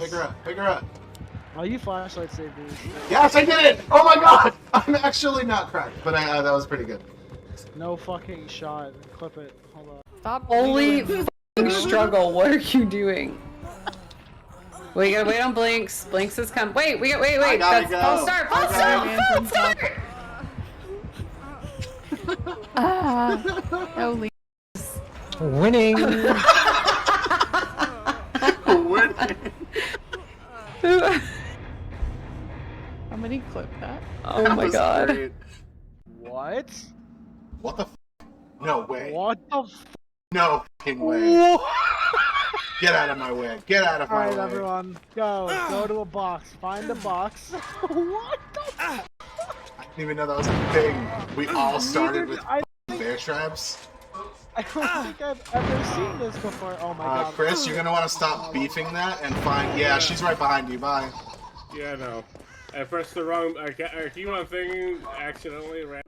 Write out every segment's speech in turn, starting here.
Pick her up. Pick her up. Oh, you flashlight saved these. Yes, I did it! Oh my god! I'm actually not cracked, but that was pretty good. No fucking shot. Clip it. Hold on. Stop. Holy f***ing struggle. What are you doing? We gotta wait on Blinks. Blinks has come. Wait. Wait. That's false start. False start. Holy. Winning. Winning. Somebody clip that. Oh my god. Great. What? What the f? No way. What the f? No fucking way. Get out of my way. Get out of my way. Alright, everyone. Go to a box. Find a box. What the f? I didn't even know that was a thing. We all started with bear traps. I don't think I've ever seen this before. Oh my god. Chris, you're gonna want to stop beefing that and find. Yeah, she's right behind you. Bye. Yeah, no. I pressed the wrong. I keep on thinking accidentally. Right.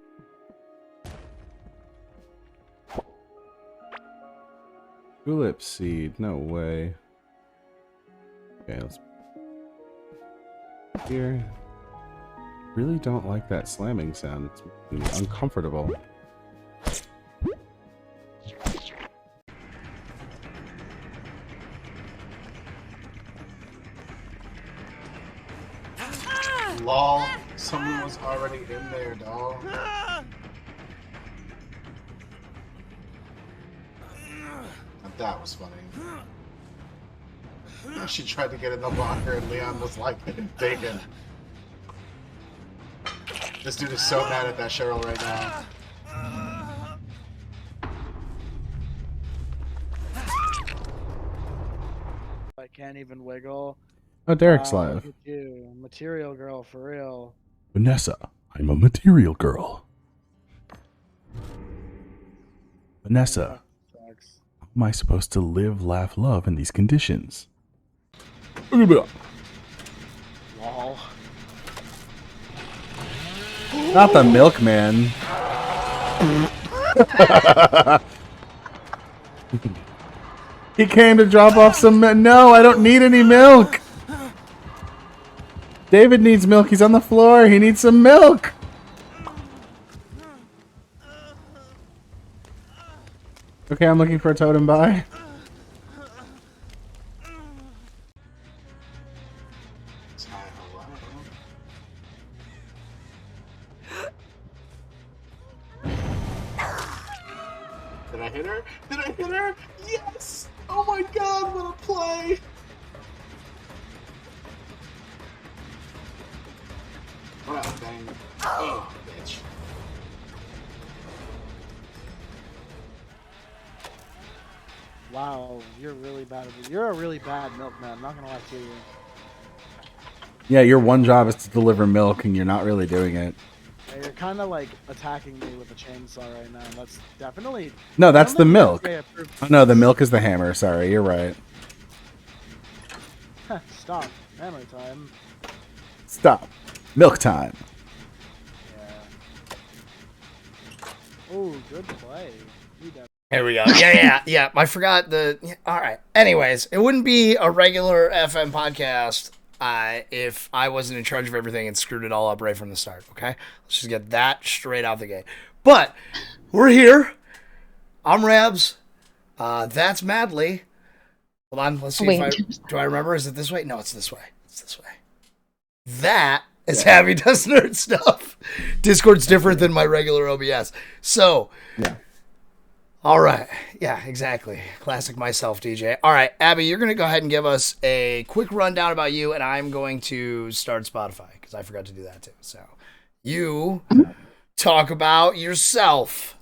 Tulip seed, no way. Okay, let's here. Really don't like that slamming sound. It's making me uncomfortable. Lol, someone was already in there, dog. That was funny. She tried to get in the locker and Leon was like, bacon. This dude is so mad at that Cheryl right now. I can't even wiggle. Oh, Derek's live. Look at you. Material girl, for real. Vanessa, I'm a material girl. Vanessa, how am I supposed to live, laugh, love in these conditions? Lol. Not the milkman. He came to drop off some No, I don't need any milk. David needs milk. He's on the floor. He needs some milk. Okay, I'm looking for a totem. Bye. Did I hit her? Did I hit her? Yes! Oh my god, what a play! What a bang. Oh, bitch. Wow, you're really bad at it. You're a really bad milkman, I'm not gonna lie to you. Yeah, your one job is to deliver milk, and you're not really doing it. Yeah, you're kind of like attacking me with a chainsaw right now. That's definitely... No, that's the milk. Oh, no, the milk is the hammer. Sorry, you're right. Stop. Hammer time. Stop. Milk time. Yeah. Oh, good play. Here we go. Yeah. I forgot the... Yeah, all right. Anyways, it wouldn't be a regular FM podcast if I wasn't in charge of everything and screwed it all up right from the start, okay? Let's just get that straight out the gate. But we're here. I'm Rabs. That's Madly. Hold on. Let's see do I remember? Is it this way? No, it's this way. It's this way. That is AbiDoesNerdStuff. Discord's different than my regular OBS. So... Yeah. All right. Yeah, exactly. Classic myself, DJ. All right, Abby, you're going to go ahead and give us a quick rundown about you, and I'm going to start Spotify because I forgot to do that too. So you talk about yourself.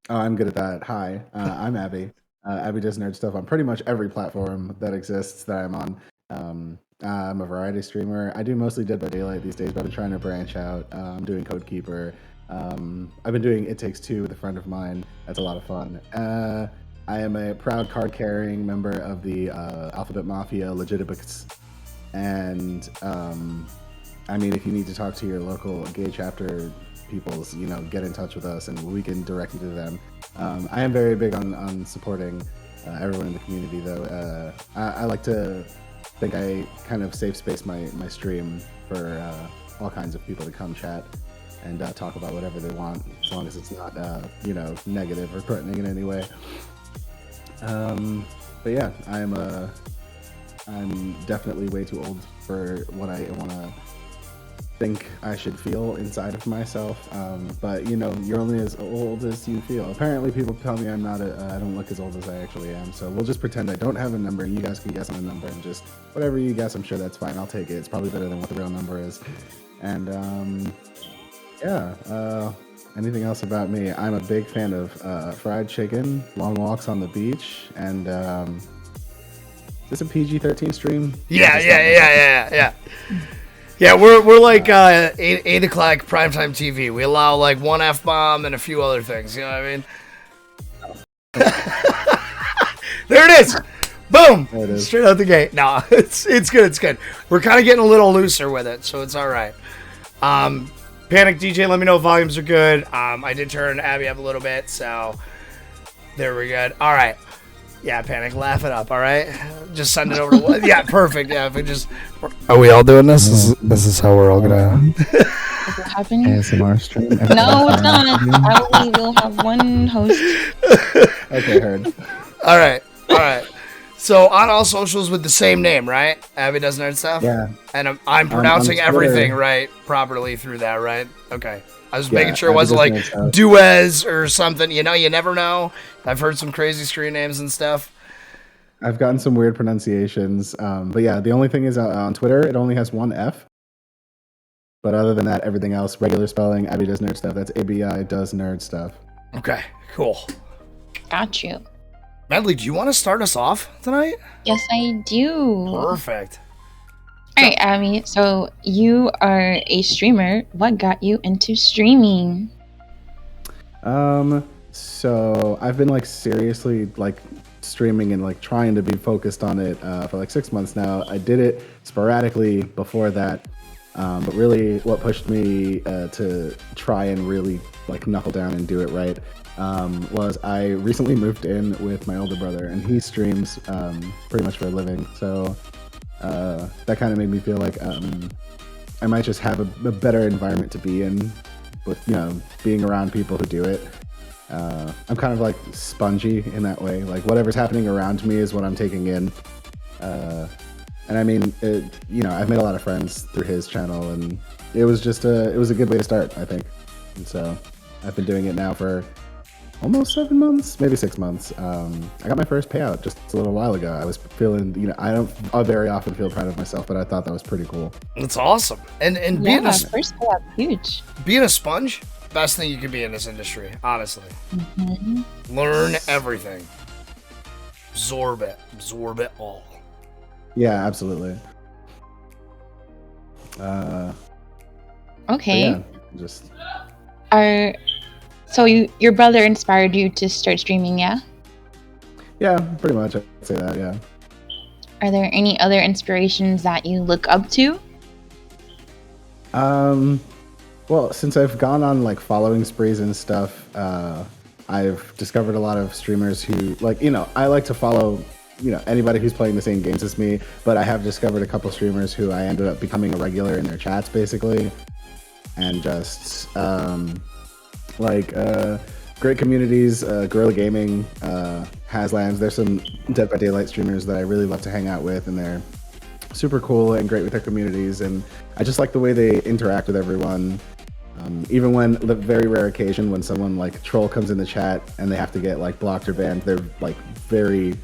Oh, I'm good at that. Hi, I'm Abby. Abby does nerd stuff on pretty much every platform that exists that I'm on. I'm a variety streamer. I do mostly Dead by Daylight these days, but I'm trying to branch out. I'm doing Code Keeper. I've been doing It Takes Two with a friend of mine. That's a lot of fun. I am a proud card-carrying member of the Alphabet Mafia Legitimates. And, I mean, if you need to talk to your local gay chapter peoples, get in touch with us and we can direct you to them. I am very big on supporting everyone in the community, though. I like to think I kind of safe space my stream for all kinds of people to come chat and talk about whatever they want, as long as it's not negative or threatening in any way. But yeah, I'm definitely way too old for what I want to think I should feel inside of myself. But you're only as old as you feel. Apparently, people tell me I'm not. I don't look as old as I actually am. So we'll just pretend I don't have a number. You guys can guess on a number, and just whatever you guess, I'm sure that's fine. I'll take it. It's probably better than what the real number is. And anything else about me? I'm a big fan of fried chicken, long walks on the beach, and is this a PG-13 stream? Yeah. Yeah, we're like 8 o'clock primetime TV. We allow like one F-bomb and a few other things. You know what I mean? There it is. Boom. There it is. Straight out the gate. No, it's good. It's good. We're kind of getting a little looser with it, so it's all right. Panic DJ, let me know if volumes are good. I did turn Abby up a little bit, so there we go. All right. Yeah, Panic, laugh it up, all right? Just send it over to... Yeah, perfect. Yeah, if we just... Are we all doing this? This is how we're all going to... Is it happening? ASMR stream? No, it's not. I only will have one host. Okay, heard. All right. So, on all socials with the same name, right? AbiDoesNerdStuff? Yeah. And I'm pronouncing on everything Twitter. right properly through that, right? Okay. I was Yeah, making sure it wasn't like AbiDoesNerdStuff. Duez or something. You never know. I've heard some crazy screen names and stuff. I've gotten some weird pronunciations. But yeah, the only thing is on Twitter, it only has one F. But other than that, everything else, regular spelling, AbiDoesNerdStuff. That's AbiDoesNerdStuff. Okay, cool. Got you. Madly, do you want to start us off tonight? Yes, I do. Perfect. All right, Abby. So you are a streamer. What got you into streaming? So I've been like seriously like streaming and like trying to be focused on it for like 6 months now. I did it sporadically before that, but really what pushed me to try and really like knuckle down and do it right was I recently moved in with my older brother, and he streams pretty much for a living. So that kind of made me feel like I might just have a better environment to be in with being around people who do it. I'm kind of like spongy in that way. Like whatever's happening around me is what I'm taking in. And I mean, I've made a lot of friends through his channel, and it was a good way to start, I think. And so I've been doing it now for almost 7 months, maybe 6 months. I got my first payout just a little while ago. I was feeling, I don't very often feel proud of myself, but I thought that was pretty cool. That's awesome. And being first payout, huge. being a sponge, best thing you could be in this industry, honestly. Mm-hmm. Learn everything. Absorb it all. Yeah, absolutely. Okay. Yeah, just So your brother inspired you to start streaming, yeah? yeah, pretty much. I'd say that. Yeah. Are there any other inspirations that you look up to? Well, since I've gone on like following sprees and stuff, I've discovered a lot of streamers who I like to follow, anybody who's playing the same games as me, but I have discovered a couple streamers who I ended up becoming a regular in their chats basically. And just, great communities, Guerrilla Gaming, Haslands. There's some Dead by Daylight streamers that I really love to hang out with, and they're super cool and great with their communities. And I just like the way they interact with everyone. Even when the very rare occasion when someone like troll comes in the chat and they have to get like blocked or banned, they're like very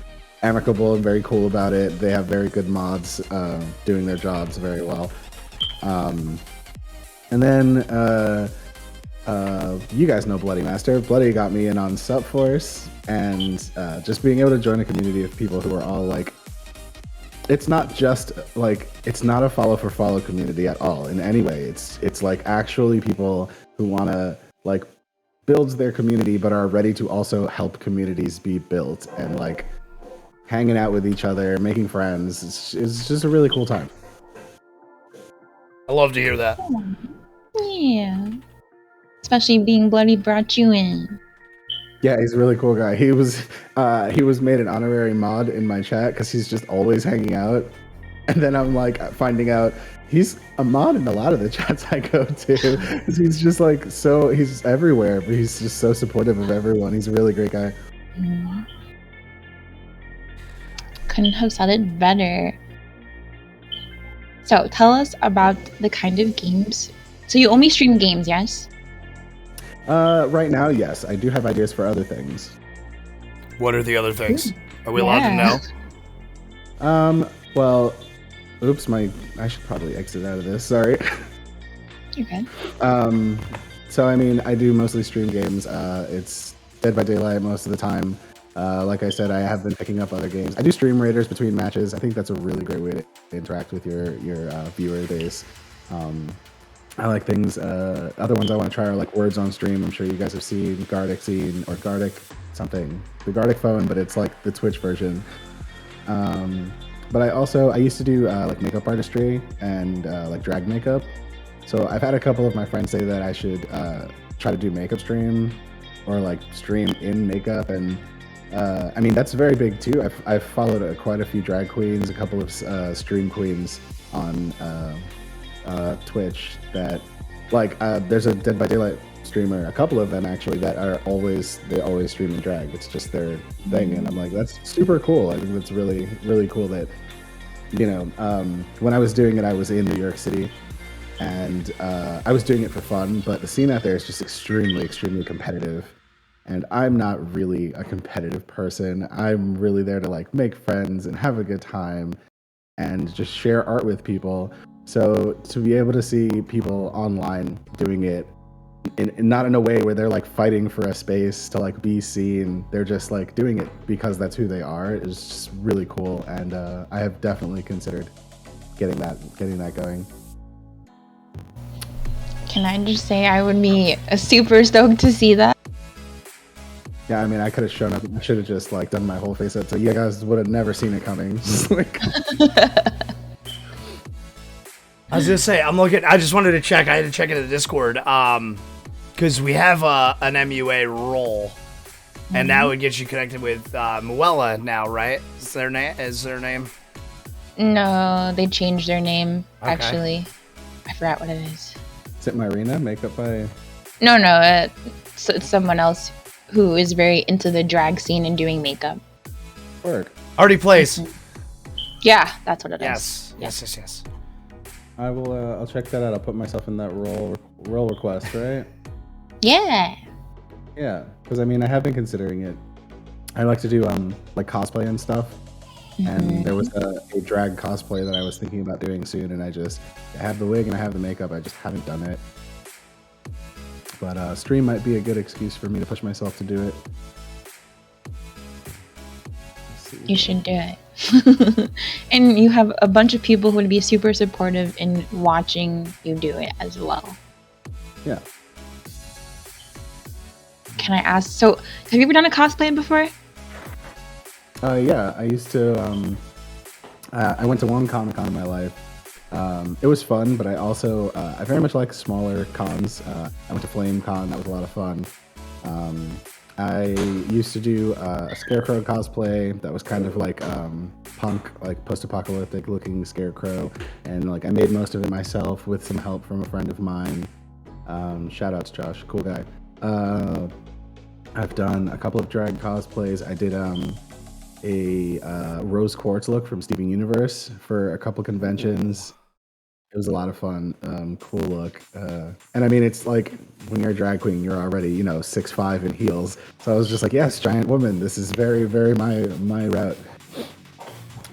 amicable and very cool about it. They have very good mods doing their jobs very well. And then you guys know Bloody Master. Bloody got me in on SupForce, and just being able to join a community of people who are all like, it's not just like, it's not a follow for follow community at all in any way. It's like actually people who want to like build their community but are ready to also help communities be built, and like hanging out with each other, making friends. It's just a really cool time. I love to hear that. Yeah. Especially being Bloody brought you in. Yeah, he's a really cool guy. He was made an honorary mod in my chat because he's just always hanging out. And then I'm like finding out he's a mod in a lot of the chats I go to. He's just like he's everywhere, but he's just so supportive of everyone. He's a really great guy. Couldn't have said it better. So tell us about the kind of games. So you only stream games, yes? Right now, yes. I do have ideas for other things. What are the other things? Are we allowed to know? Well, oops, I should probably exit out of this. Sorry. Okay. So I mean, I do mostly stream games. It's Dead by Daylight most of the time. Like I said, I have been picking up other games. I do stream raiders between matches. I think that's a really great way to interact with your viewer base. I like things. Other ones I want to try are like Words on Stream. I'm sure you guys have seen Gardic something. The Gardic phone, but it's like the Twitch version. But I used to do like makeup artistry and like drag makeup. So I've had a couple of my friends say that I should try to do makeup stream or like stream in makeup. And I mean, that's very big too. I've followed quite a few drag queens, a couple of stream queens on Twitch that like there's a Dead by Daylight streamer, a couple of them actually, that they always stream in drag. It's just their thing, and I'm like, that's super cool. I think that's really, really cool that, you know, when I was doing it, I was in New York City, and I was doing it for fun, but the scene out there is just extremely, extremely competitive, and I'm not really a competitive person. I'm really there to like make friends and have a good time and just share art with people. So to be able to see people online doing it not in a way where they're like fighting for a space to like be seen, they're just like doing it because that's who they are, is just really cool. And I have definitely considered getting that going. Can I just say I would be super stoked to see that? Yeah, I mean, I could have shown up. I should have just like done my whole face up, so you guys would have never seen it coming. Like, I was gonna say, I just wanted to check. I had to check into the Discord, because we have an MUA role, and that would get you connected with Muella now, right? Is their name? No, they changed their name. Okay. Actually, I forgot what it is. is it Myrina? Makeup by? No, it's someone else who is very into the drag scene and doing makeup. Work. Already plays. Yeah, that's what it is. Yes. I will. I'll check that out. I'll put myself in that role request, right? Yeah. Yeah, because I mean, I have been considering it. I like to do like cosplay and stuff, and there was a drag cosplay that I was thinking about doing soon, and I have the wig and I have the makeup. I just haven't done it. But stream might be a good excuse for me to push myself to do it. You should do it. And you have a bunch of people who would be super supportive in watching you do it as well. Yeah. Can I ask, so have you ever done a cosplay before? Yeah, I used to. I went to one Comic-Con in my life. It was fun, but I also I very much like smaller cons. I went to Flame Con. That was a lot of fun. I used to do a Scarecrow cosplay that was kind of like punk, like post-apocalyptic looking Scarecrow, and like I made most of it myself with some help from a friend of mine. Shout out to Josh, cool guy. I've done a couple of drag cosplays. I did a Rose Quartz look from Steven Universe for a couple conventions. It was a lot of fun. Cool look. And I mean, it's like when you're a drag queen, you're already, 6'5" in heels. So I was just like, yes, giant woman. This is very, very my route.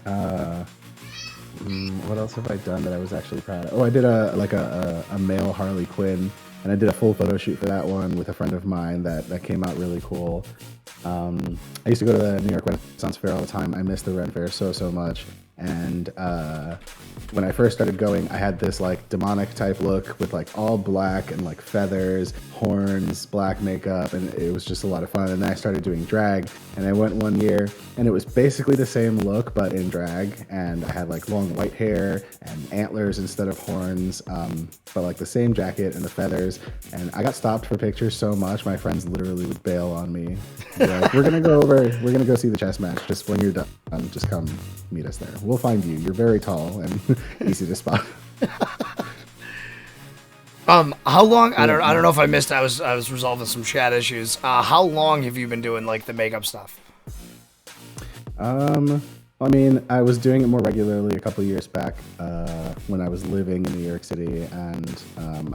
What else have I done that I was actually proud of? Oh, I did a male Harley Quinn, and I did a full photo shoot for that one with a friend of mine that came out really cool. I used to go to the New York Renaissance Fair all the time. I miss the Ren Fair so much. And when I first started going, I had this like demonic type look with like all black and like feathers, horns, black makeup, and it was just a lot of fun. And then I started doing drag, and I went one year, and it was basically the same look but in drag, and I had like long white hair and antlers instead of horns, but like the same jacket and the feathers. And I got stopped for pictures so much, my friends literally would bail on me. Like, we're gonna go see the chess match. Just when you're done, just come meet us there. we'll find you. You're very tall and easy to spot. How long? I don't know if I missed. I was resolving some chat issues. How long have you been doing like the makeup stuff? I mean, I was doing it more regularly a couple years back when I was living in New York City, and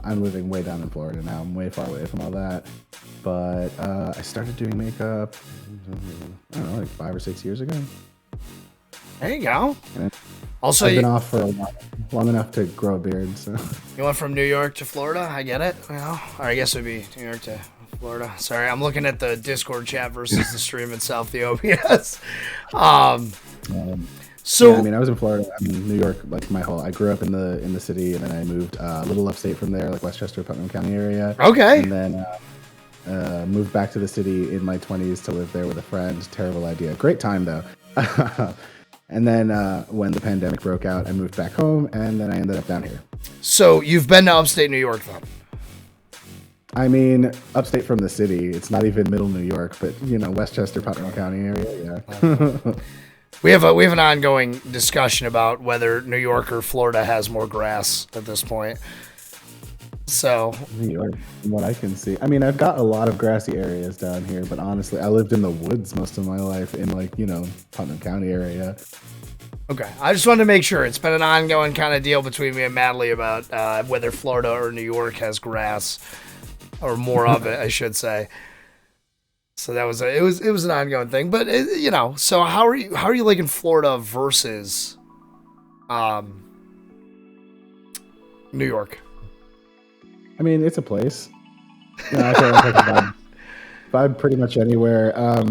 I'm living way down in Florida now. I'm way far away from all that. But I started doing makeup, I don't know, like 5 or 6 years ago. There you go. And Also, I've been off for a while, long enough to grow a beard. So you went from New York to Florida. I get it. You know, or I guess it'd be New York to Florida. Sorry, I'm looking at the Discord chat versus the stream itself, the OBS. So yeah, I mean, I was in Florida, New York, like I grew up in the city, and then I moved a little upstate from there, like Westchester, Putnam County area. Okay. And then moved back to the city in my 20s to live there with a friend. Terrible idea. Great time though. And then when the pandemic broke out, I moved back home, and then I ended up down here. So you've been to upstate New York though? I mean, upstate from the city. It's not even middle New York, but Westchester, Putnam County area. Yeah. We have an ongoing discussion about whether New York or Florida has more grass at this point. So New York, from what I can see. I mean, I've got a lot of grassy areas down here, but honestly, I lived in the woods most of my life in Putnam County area. Okay, I just wanted to make sure. It's been an ongoing kind of deal between me and Madly about whether Florida or New York has grass, or more of it, I should say. So that was it was an ongoing thing, but So how are you liking Florida versus New York? I mean, it's a place. I feel like I can vibe pretty much anywhere. I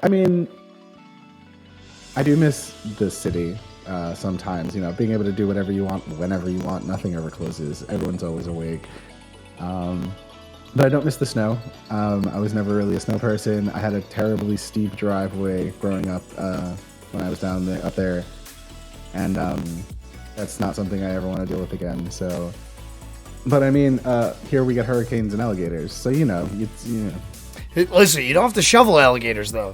mean, I do miss the city sometimes. Being able to do whatever you want, whenever you want. Nothing ever closes. Everyone's always awake. But I don't miss the snow. I was never really a snow person. I had a terribly steep driveway growing up when I was up there, and that's not something I ever want to deal with again. So, but I mean, here we get hurricanes and alligators, so Listen, you don't have to shovel alligators though.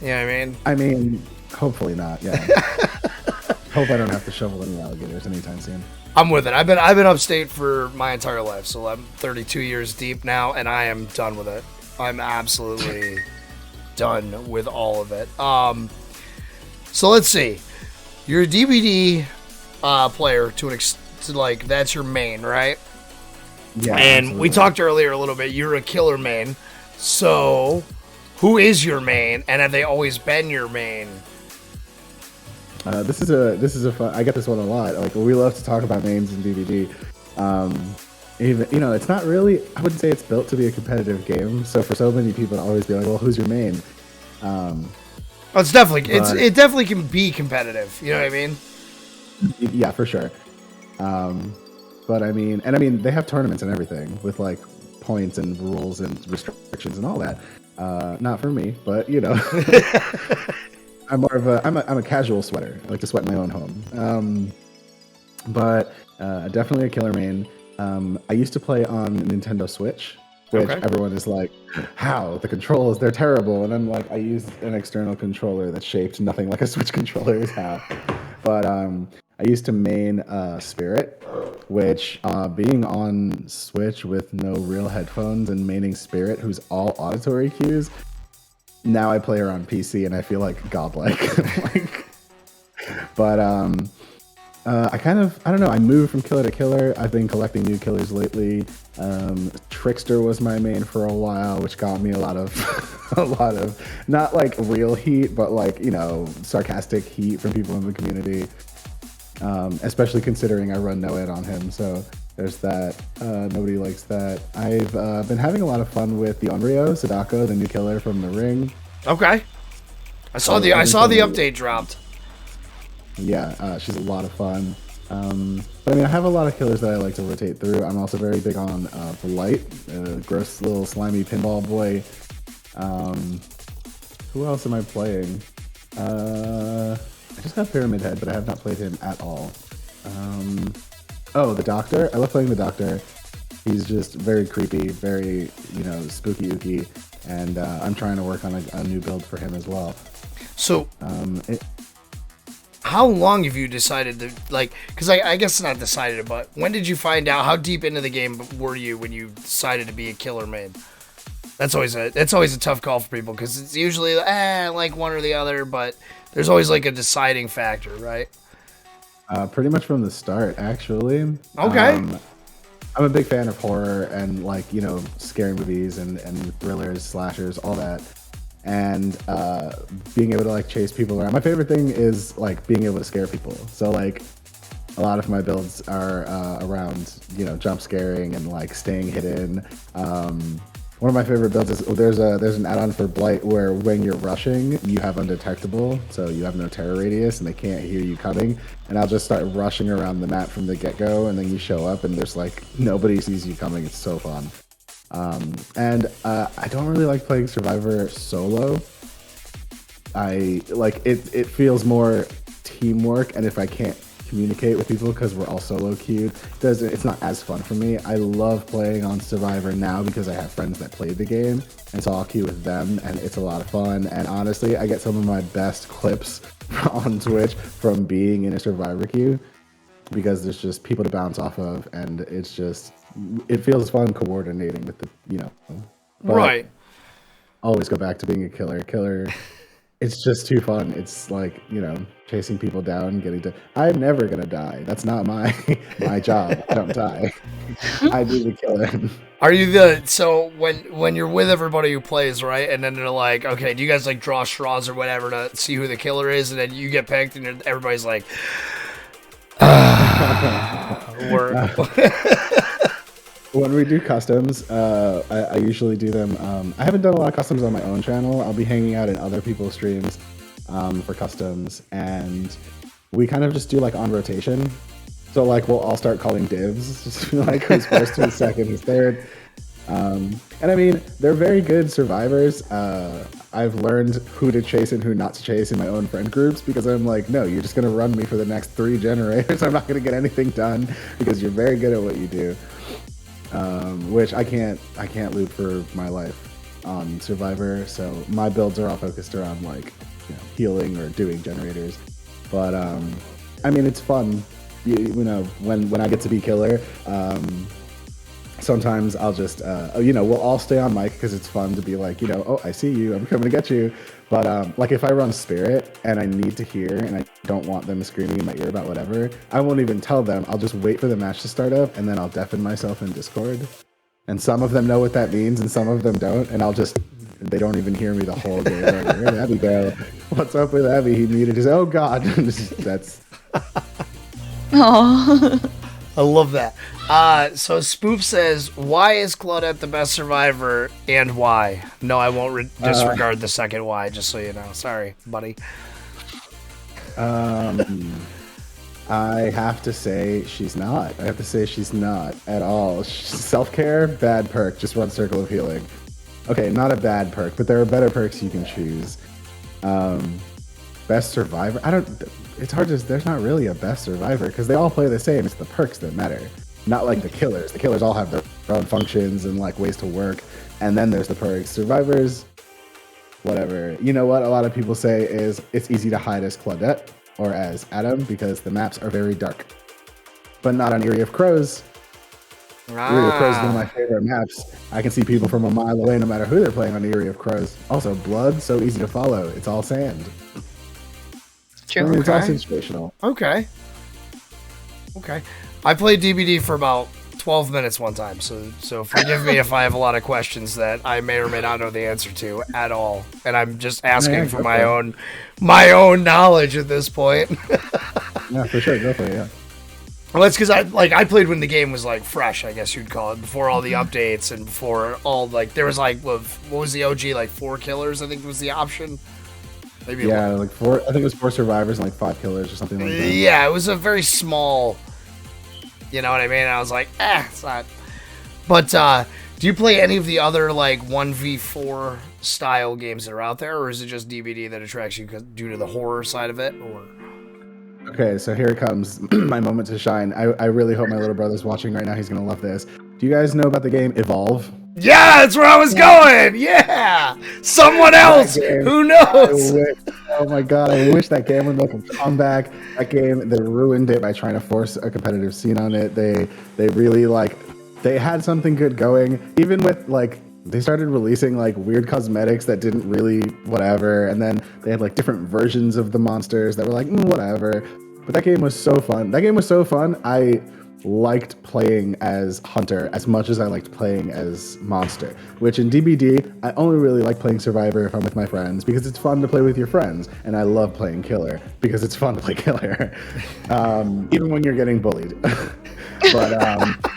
You know what I mean? I mean, hopefully not. Yeah. Hope I don't have to shovel any alligators anytime soon. I'm with it. I've been upstate for my entire life, so I'm 32 years deep now, and I am done with it. I'm absolutely done with all of it. So let's see. You're a DVD player that's your main, right? Yeah. And absolutely. we talked earlier a little bit. You're a killer main. So, who is your main, and have they always been your main? This is a fun. I get this one a lot. Like, we love to talk about mains in DVD. Even it's not really. I wouldn't say it's built to be a competitive game. So for so many people, to always be like, "Well, who's your main?" It definitely can be competitive. You know what I mean? Yeah, for sure. But I mean, they have tournaments and everything with like points and rules and restrictions and all that. Not for me, but I'm more of I'm a casual sweater. I like to sweat in my own home. But definitely a killer main. I used to play on Nintendo Switch, which everyone is like, how? The controls, they're terrible. And I'm like, I used an external controller that's shaped nothing like a Switch controller is how. But I used to main Spirit, which being on Switch with no real headphones and maining Spirit, who's all auditory cues, now I play her on PC and I feel like godlike. But I don't know. I moved from killer to killer. I've been collecting new killers lately. Trickster was my main for a while, which got me a lot of not like real heat, but like sarcastic heat from people in the community. Especially considering I run no ed on him, so there's that. Nobody likes that. I've been having a lot of fun with the Onryo Sadako, the new killer from The Ring. Okay, I saw the update dropped. Yeah, she's a lot of fun. But I mean, I have a lot of killers that I like to rotate through. I'm also very big on Blight, gross little slimy pinball boy. Who else am I playing? I just got Pyramid Head, but I have not played him at all. The Doctor. I love playing the Doctor. He's just very creepy, very, spooky ooky, and I'm trying to work on a new build for him as well. So, how long have you decided to, like, because I guess not decided, but when did you find out, how deep into the game were you when you decided to be a killer main? That's always a tough call for people, because it's usually, like one or the other, but there's always like a deciding factor, right? Pretty much from the start, actually. Okay. I'm a big fan of horror and, like, scary movies and thrillers, slashers, all that. And being able to, like, chase people around. My favorite thing is, like, being able to scare people. So, like, a lot of my builds are around, jump scaring and, like, staying hidden. One of my favorite builds is there's an add-on for Blight where when you're rushing, you have undetectable, so you have no terror radius and they can't hear you coming. And I'll just start rushing around the map from the get-go, and then you show up and there's like nobody sees you coming. It's so fun. And I don't really like playing Survivor solo. I like it feels more teamwork, and if I can't communicate with people because we're all solo queued, it's not as fun for me. I love playing on Survivor now because I have friends that played the game, and so I'll queue with them, and it's a lot of fun. And honestly, I get some of my best clips on Twitch from being in a Survivor queue because there's just people to bounce off of, and it feels fun coordinating with the but Right. Always go back to being a killer. It's just too fun. It's like, chasing people down, getting to... I'm never going to die. That's not my job. I don't die. I do the killing. Are you so when you're with everybody who plays, right? And then they're like, okay, do you guys like draw straws or whatever to see who the killer is? And then you get picked and everybody's like, When we do customs, I usually do them. I haven't done a lot of customs on my own channel. I'll be hanging out in other people's streams for customs, and we kind of just do like on rotation. So like we'll all start calling dibs, just like who's first, who's second, who's third. And I mean, they're very good survivors. I've learned who to chase and who not to chase in my own friend groups because I'm like, no, you're just gonna run me for the next 3 generators. I'm not gonna get anything done because you're very good at what you do. Which I can't loot for my life on Survivor, so my builds are all focused around like healing or doing generators. But I mean, it's fun. When I get to be killer, sometimes I'll just we'll all stay on mic because it's fun to be like, oh, I see you, I'm coming to get you. But like if I run Spirit and I need to hear and I don't want them screaming in my ear about whatever, I won't even tell them. I'll just wait for the match to start up, and then I'll deafen myself in Discord. And some of them know what that means and some of them don't, and they don't even hear me the whole game. Like, where'd Abby go? What's up with Abby? He muted his, oh God. That's... Aww. I love that. So Spoof says, why is Claudette the best survivor and why? No, I won't disregard the second why, just so you know. Sorry, buddy. I have to say she's not. I have to say she's not at all. Self-care, bad perk, just run Circle of Healing. Okay, not a bad perk, but there are better perks you can choose. Best survivor? It's hard to, there's not really a best survivor because they all play the same. It's the perks that matter. Not like the killers. The killers all have their own functions and like ways to work. And then there's the perks. Survivors, whatever. You know what a lot of people say is it's easy to hide as Claudette or as Adam because the maps are very dark. But not on Eerie of Crows. Eerie of Crows is one of my favorite maps. I can see people from a mile away no matter who they're playing on Eerie of Crows. Also, blood, so easy to follow. It's all sand. True. I mean, it's all situational. Okay. I played DBD for about 12 minutes one time, so forgive me if I have a lot of questions that I may or may not know the answer to at all, and I'm just asking for my own knowledge at this point. Yeah, for sure, definitely, yeah. Well, that's because I played when the game was like fresh, I guess you'd call it, before all the updates and before all like there was like what was the OG like 4 killers I think was the option. Maybe like 4. I think it was 4 survivors and like 5 killers or something like that. Yeah, it was a very small. You know what I mean? I was like, it's not. But do you play any of the other like 1v4 style games that are out there, or is it just DBD that attracts you due to the horror side of it? Or okay, so here it comes, my moment to shine. I really hope my little brother's watching right now. He's gonna love this. Do you guys know about the game Evolve? Yeah, that's where I was going. Yeah, someone else. Who knows? Oh my god, I wish that game would make a comeback. That game, they ruined it by trying to force a competitive scene on it. They really they had something good going, even with they started releasing weird cosmetics that didn't really whatever, and then they had different versions of the monsters that were whatever. But that game was so fun. I liked playing as Hunter as much as I liked playing as Monster, which in DBD, I only really like playing Survivor if I'm with my friends because it's fun to play with your friends, and I love playing Killer because it's fun to play Killer, even when you're getting bullied. But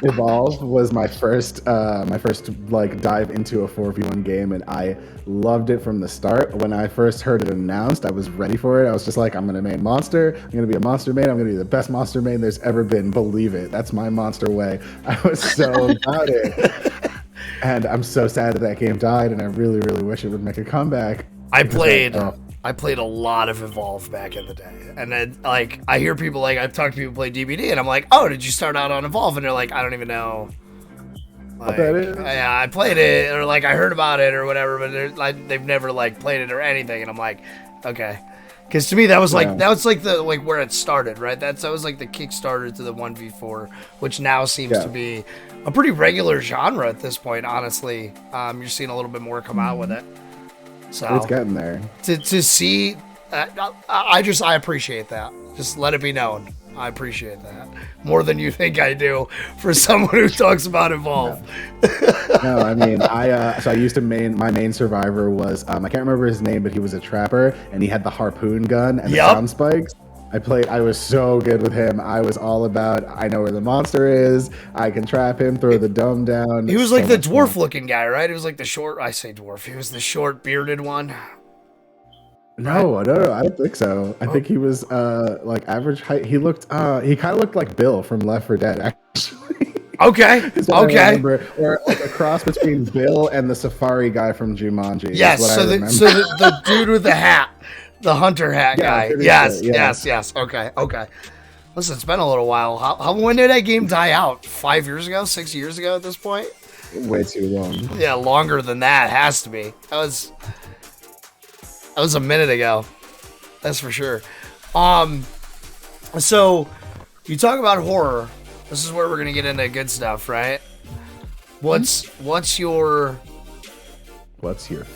Evolve was my first dive into a 4v1 game, and I loved it from the start. When I first heard it announced, I was ready for it. I was just like, I'm gonna main Monster. I'm gonna be a Monster main. I'm gonna be the best Monster main there's ever been. Believe it. That's my Monster way. I was so about it. And I'm so sad that game died, and I really, really wish it would make a comeback. I played a lot of Evolve back in the day, and then I hear people I've talked to people who play DBD, and I'm like, oh, did you start out on Evolve? And they're like, I don't even know. What that is? Yeah, I played it, or I heard about it or whatever, but they've never played it or anything, and I'm like, okay, because to me that was the where it started, right? That was the Kickstarter to the 1v4, which now seems to be a pretty regular genre at this point. Honestly, you're seeing a little bit more come out with it. So it's getting there. To see, I appreciate that. Just let it be known. I appreciate that more than you think I do for someone who talks about Evolve. No, I mean, I used to my main survivor was I can't remember his name, but he was a trapper, and he had the harpoon gun and the sound spikes. I was so good with him. I was all about, I know where the monster is. I can trap him, throw the dome down. He was the dwarf looking guy, right? He was the short, I say dwarf. He was the short bearded one. No, I don't think so. I think he was average height. He kind of looked like Bill from Left 4 Dead, actually. Okay. Okay. Or a cross between Bill and the Safari guy from Jumanji. Yes. So the dude with the hat. The hunter hat guy. Yes. Okay. Listen, it's been a little while. When did that game die out? 5 years ago? 6 years ago at this point? Way too long. Yeah, longer than that has to be. That was a minute ago. That's for sure. So you talk about horror. This is where we're gonna get into good stuff, right? What's your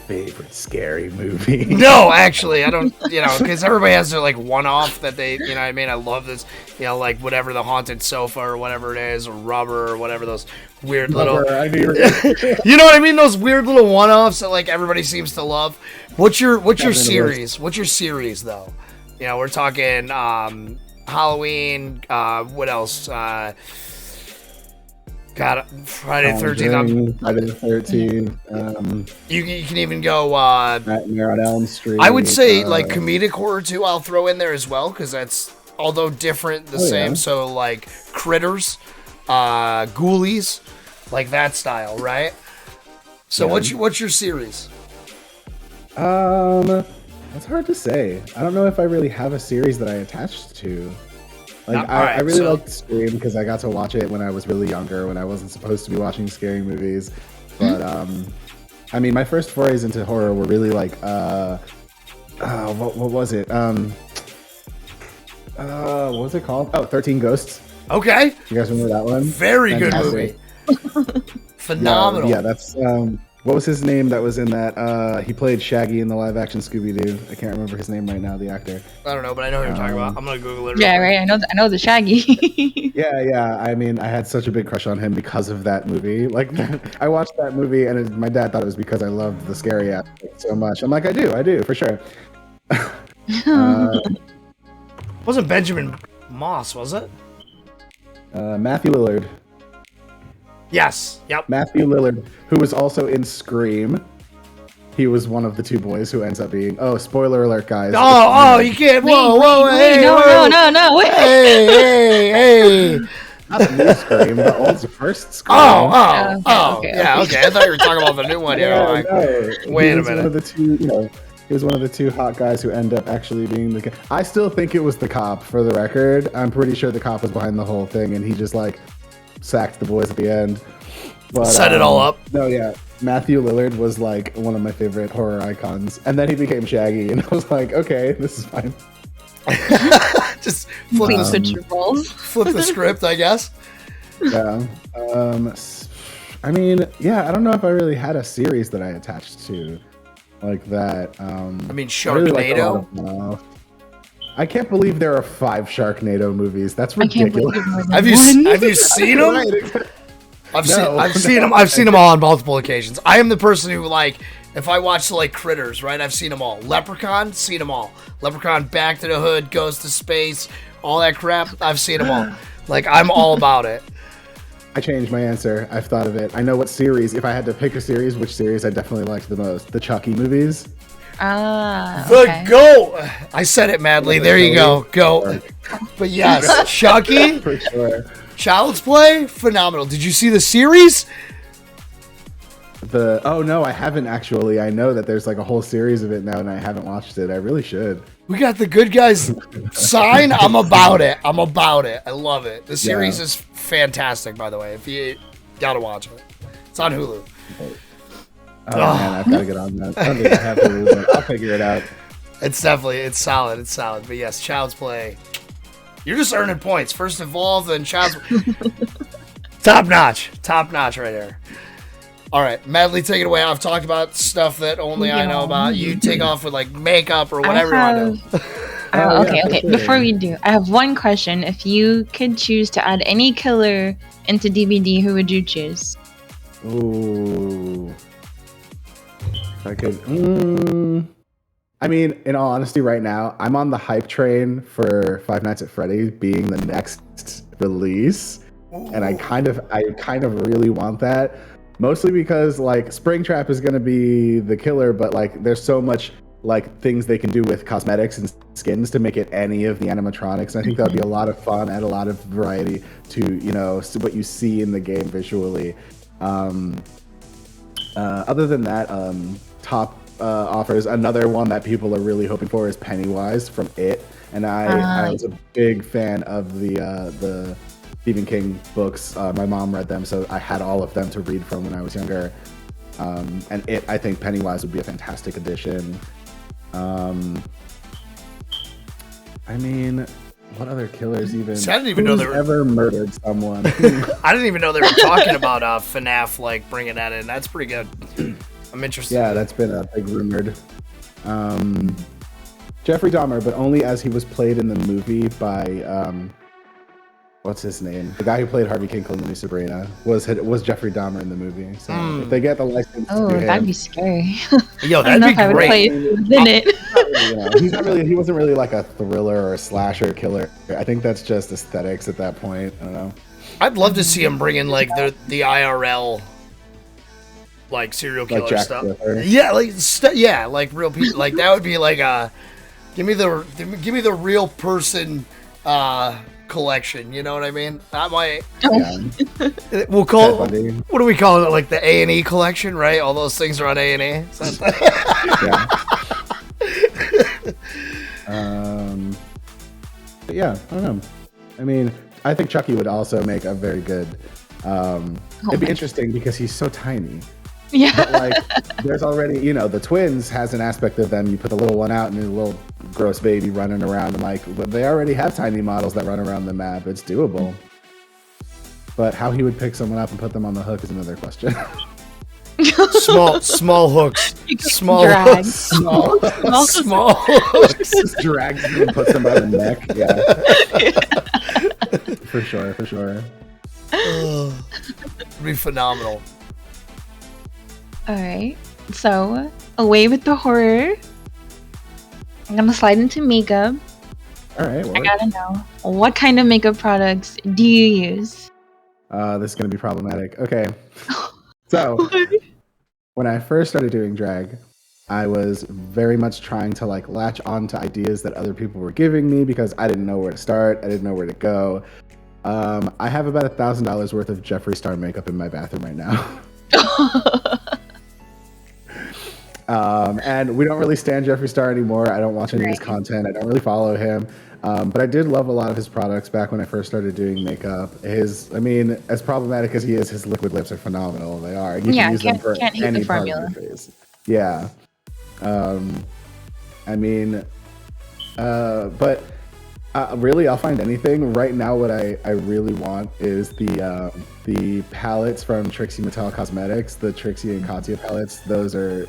favorite scary movie? No, actually, I don't, because everybody has their one-off that they, what I mean? I love this, whatever the haunted sofa or whatever it is, or rubber or whatever those weird little, you know what I mean? Those weird little one-offs that everybody seems to love. What's your series? What's your series though? We're talking Halloween. What else? Friday the 13th. Friday the 13th. You can even go Nightmare on Elm Street. I would say comedic horror too. I'll throw in there as well because that's although different, the same. Yeah. So Critters, Ghoulies, that style, right? So what's your series? That's hard to say. I don't know if I really have a series that I attached to. I really liked Scream because I got to watch it when I was really younger, when I wasn't supposed to be watching scary movies. But I mean, my first forays into horror were really what was it? What was it called? Oh, 13 Ghosts. Okay. You guys remember that one? Very Fantastic. Good movie. Phenomenal. Yeah, that's what was his name that was in that? He played Shaggy in the live-action Scooby-Doo. I can't remember his name right now, the actor. I don't know, but I know who you're talking about. I'm gonna Google it. Yeah, right. I know the Shaggy. Yeah. I mean, I had such a big crush on him because of that movie. I watched that movie, and my dad thought it was because I loved the scary aspect so much. I'm like, I do, for sure. Wasn't Benjamin Moss, was it? Matthew Lillard. Yes. Yep. Matthew Lillard, who was also in Scream. He was one of the two boys who ends up being. Oh, spoiler alert, guys! Oh, you can't! Whoa! Hey! No! Wait. Hey! Not the new Scream, the old first Scream. Okay. Yeah, okay. I thought you were talking about the new one here. No. Wait a minute. One of the two, he was one of the two hot guys who end up actually being the. I still think it was the cop. For the record, I'm pretty sure the cop was behind the whole thing, and he just sacked the boys at the end. But, Set it all up. No, yeah. Matthew Lillard was like one of my favorite horror icons, and then he became Shaggy, and I was like, okay, this is fine. Just flip the script, I guess. Yeah. I mean, yeah, I don't know if I really had a series that I attached to like that. I mean, Sharknado. Sharknado. I can't believe there are 5 Sharknado movies. That's ridiculous. Have you seen them? I've seen them all on multiple occasions. I am the person who, like, if I watch like Critters, right? I've seen them all. Leprechaun, seen them all. Leprechaun, Back to the Hood, Goes to Space, all that crap. I've seen them all. Like, I'm all about it. I changed my answer. I've thought of it. I know what series. If I had to pick a series, which series I definitely liked the most? The Chucky movies. Okay. The GOAT. I said it, Madly. There you go. GOAT. But yes, Chucky. For sure. Child's Play, phenomenal. Did you see the series? Oh no, I haven't actually. I know that there's like a whole series of it now, and I haven't watched it. I really should. We got the good guys sign. I'm about it. I love it. The series is fantastic, by the way. If you gotta watch it, it's on Hulu. Oh man, I've got to get on that. I don't think I have to, but I'll figure it out. It's solid. But yes, Child's Play. You're just earning points. First Evolve, then Child's Top notch right there. All right, Madly, take it away. I've talked about stuff that only I know about. You take off with like makeup or whatever you want to do. Okay. Before we do, I have one question. If you could choose to add any killer into DVD, who would you choose? Ooh. If I could. I mean, in all honesty, right now, I'm on the hype train for Five Nights at Freddy's being the next release. And I kind of really want that. Mostly because like Springtrap is gonna be the killer, but like there's so much like things they can do with cosmetics and skins to make it any of the animatronics. And I think that would be a lot of fun, add a lot of variety to, you know, what you see in the game visually. Other than that, top offers another one that people are really hoping for is Pennywise from It, and I was a big fan of the Stephen King books. My mom read them, so I had all of them to read from when I was younger. And I think Pennywise would be a fantastic addition. I mean, what other killers even? See, I didn't even know they were ever murdered someone. I didn't even know they were talking about FNAF, like bringing that in. That's pretty good. I'm interested. Yeah, that's been a big rumored. Jeffrey Dahmer, but only as he was played in the movie by what's his name? The guy who played Harvey Kinkle in the new Sabrina was Jeffrey Dahmer in the movie. So if they get the license, that'd be scary. Yo, that'd be great. I would play within it. He wasn't really like a thriller or a slasher killer. I think that's just aesthetics at that point. I don't know. I'd love to see him bring in like the IRL. Like serial killer like stuff. Flipper. Yeah, like real people. Like that would be like give me the real person collection. You know what I mean? That might. We'll call it, what do we call it? Like the A&E collection, right? All those things are on A&E. Yeah. But yeah, I don't know. I mean, I think Chucky would also make a very good. It'd be interesting because he's so tiny. Yeah. But like, there's already, you know, the twins has an aspect of them. You put the little one out and a little gross baby running around. And like, they already have tiny models that run around the map. It's doable. But how he would pick someone up and put them on the hook is another question. small hooks. Small hooks. Just drags them and puts them by the neck. Yeah. For sure. It'd be phenomenal. Alright, so away with the horror. I'm gonna slide into makeup. Alright, I gotta know, what kind of makeup products do you use? This is gonna be problematic. Okay. So, when I first started doing drag, I was very much trying to like latch on to ideas that other people were giving me because I didn't know where to start. I didn't know where to go. I have about $1,000 worth of Jeffree Star makeup in my bathroom right now. And we don't really stand Jeffree Star anymore. I don't watch any of his content. I don't really follow him. But I did love a lot of his products back when I first started doing makeup. As problematic as he is, his liquid lips are phenomenal. They are. You can use them for any part of your face. Yeah. But really, I'll find anything. Right now, what I really want is the palettes from Trixie Mattel Cosmetics, the Trixie and Katya palettes. Those are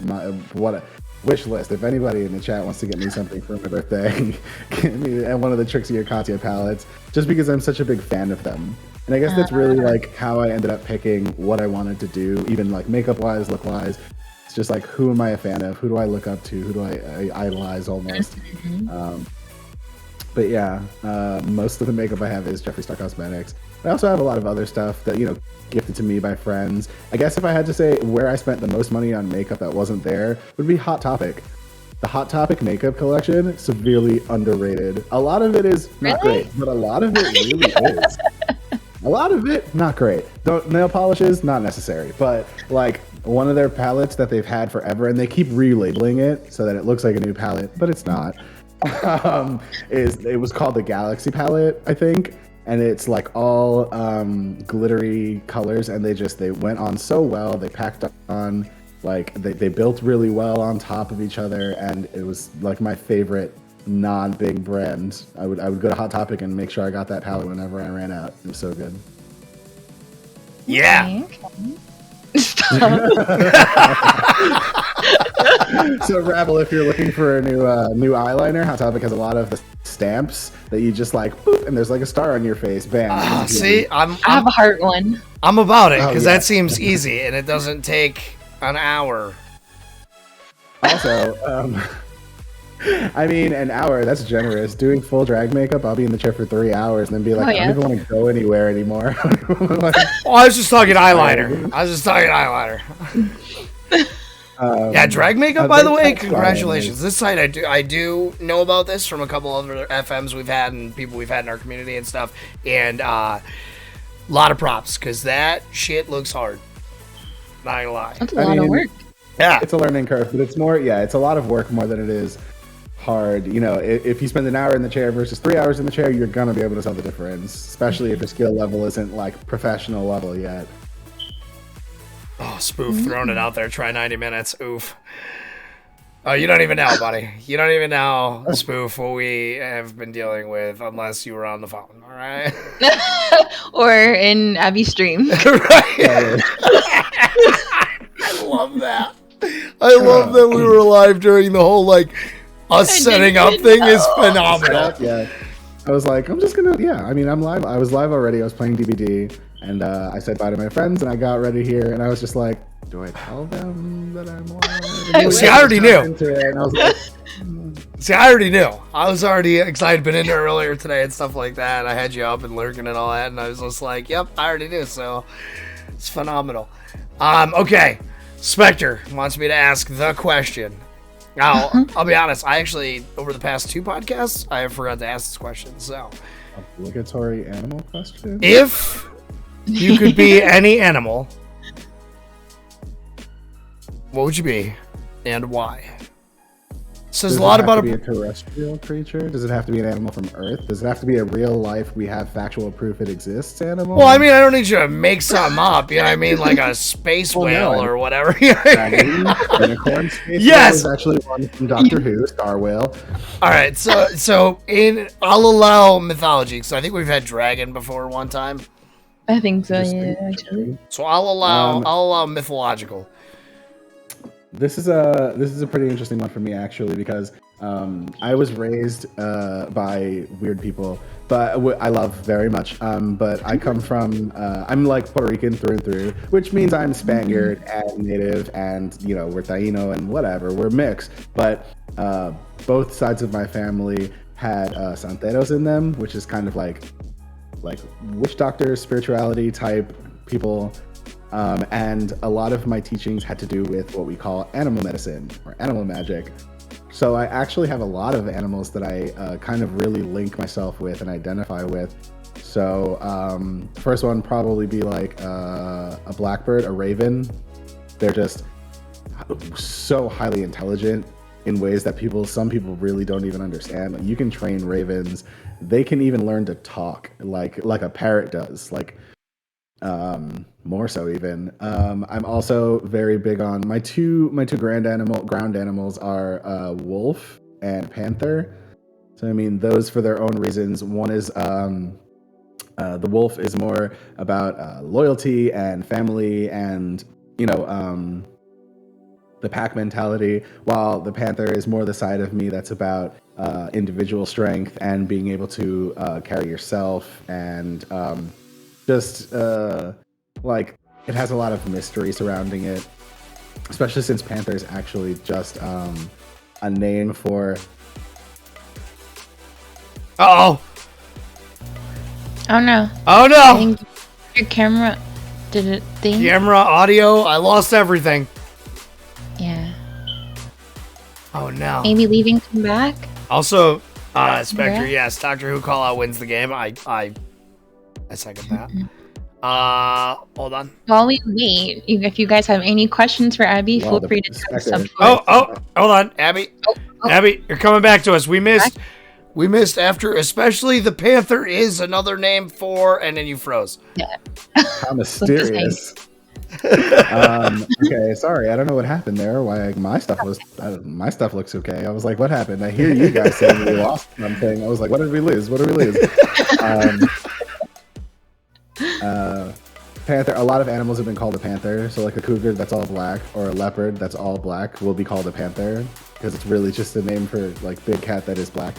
what wish list. If anybody in the chat wants to get me something for my birthday, get me one of the Trixie or Katya palettes, just because I'm such a big fan of them. And I guess that's really like how I ended up picking what I wanted to do, even like makeup wise, look wise. It's just like, who am I a fan of? Who do I look up to? Who do I idolize almost? But yeah, most of the makeup I have is Jeffree Star Cosmetics. I also have a lot of other stuff that, gifted to me by friends. I guess if I had to say where I spent the most money on makeup that wasn't there, would be Hot Topic. The Hot Topic makeup collection, severely underrated. A lot of it is not great, but a lot of it really is. A lot of it, not great. Nail polishes, not necessary. But like one of their palettes that they've had forever, and they keep relabeling it so that it looks like a new palette, but it's not. It was called the Galaxy palette, I think. And it's like all glittery colors, and they went on so well. They packed on, like they built really well on top of each other, and it was like my favorite non-big brand. I would go to Hot Topic and make sure I got that palette whenever I ran out. It was so good. Yeah. So Rabble, if you're looking for a new eyeliner, Hot Topic has a lot of the stamps that you just like boop, and there's like a star on your face. Bam. See, I have a heart one. I'm about it because that seems easy and it doesn't take an hour. Also, an hour, that's generous. Doing full drag makeup, I'll be in the chair for 3 hours and then be like, I don't even want to go anywhere anymore. I was just talking eyeliner. Yeah, drag makeup, by the way, congratulations. This site, I do know about this from a couple other FMs we've had and people we've had in our community and stuff, and a lot of props, because that shit looks hard. Not gonna lie. That's a lot of work. Yeah. It's a learning curve, but it's a lot of work more than it is hard. If you spend an hour in the chair versus 3 hours in the chair, you're gonna be able to tell the difference, especially if your skill level isn't like professional level yet. Oh, Spoof throwing it out there. Try 90 minutes. Oof. Oh, you don't even know, buddy. You don't even know, Spoof, what we have been dealing with unless you were on the phone, all right? Or in Abby's stream. I love that. I love that we were live during the whole, us setting up thing is phenomenal. Yeah. I was like, I'm just gonna, I'm live. I was live already. I was playing DBD. And I said bye to my friends, and I got ready here, and I was just like, do I tell them that I'm live? See, I already knew. See, I already knew. I was already excited, been in there earlier today and stuff like that. I had you up and lurking and all that, and I was just like, yep, I already knew, so it's phenomenal. Okay, Spectre wants me to ask the question. Now, I'll be honest, I actually, over the past 2 podcasts, I have forgot to ask this question, so. Obligatory animal question? If you could be any animal, what would you be, and why? Says a lot about a terrestrial creature. Does it have to be an animal from Earth? Does it have to be a real life, we have factual proof it exists animal? Well, I don't need you to make something up. You know what I mean, like a space whale or whatever. Unicorn space whale is actually one from Doctor Who, Star Whale. All right, so I'll allow mythology, because I think we've had dragon before one time. I think so, yeah, actually. So I'll allow mythological. This is a pretty interesting one for me, actually, because I was raised by weird people, but I love very much. But I come from I'm like Puerto Rican through and through, which means I'm Spaniard and Native, and we're Taino and whatever, we're mixed. But both sides of my family had santeros in them, which is kind of like witch doctors, spirituality type people. And a lot of my teachings had to do with what we call animal medicine or animal magic. So I actually have a lot of animals that I kind of really link myself with and identify with. So the first one probably be like a blackbird, a raven. They're just so highly intelligent in ways that some people really don't even understand. Like, you can train ravens; they can even learn to talk like a parrot does. Like, more so even. I'm also very big on my two ground animals are wolf and panther. So I mean, those for their own reasons. One is the wolf is more about loyalty and family and the pack mentality, while the panther is more the side of me that's about individual strength and being able to carry yourself and just like it has a lot of mystery surrounding it, especially since panther is actually just a name for. Uh-oh. Oh no. Oh no. I think your camera did it thing. Camera, audio, I lost everything. Yeah. Oh no. Maybe leave and come back. Also, Spectre, yes, Doctor Who call out wins the game. I second that. Hold on. While we wait, if you guys have any questions for Abby, feel free to type SupForce. Oh, hold on, Abby. Abby, you're coming back to us. We missed after, especially the panther is another name for, and then you froze. Yeah. How mysterious. Okay, sorry, I don't know what happened there. Why my stuff looks okay. I was like, what happened? I hear you guys saying we lost something. I was like, what did we lose? Panther. A lot of animals have been called a panther. So like a cougar that's all black, or a leopard that's all black will be called a panther because it's really just a name for like big cat that is black.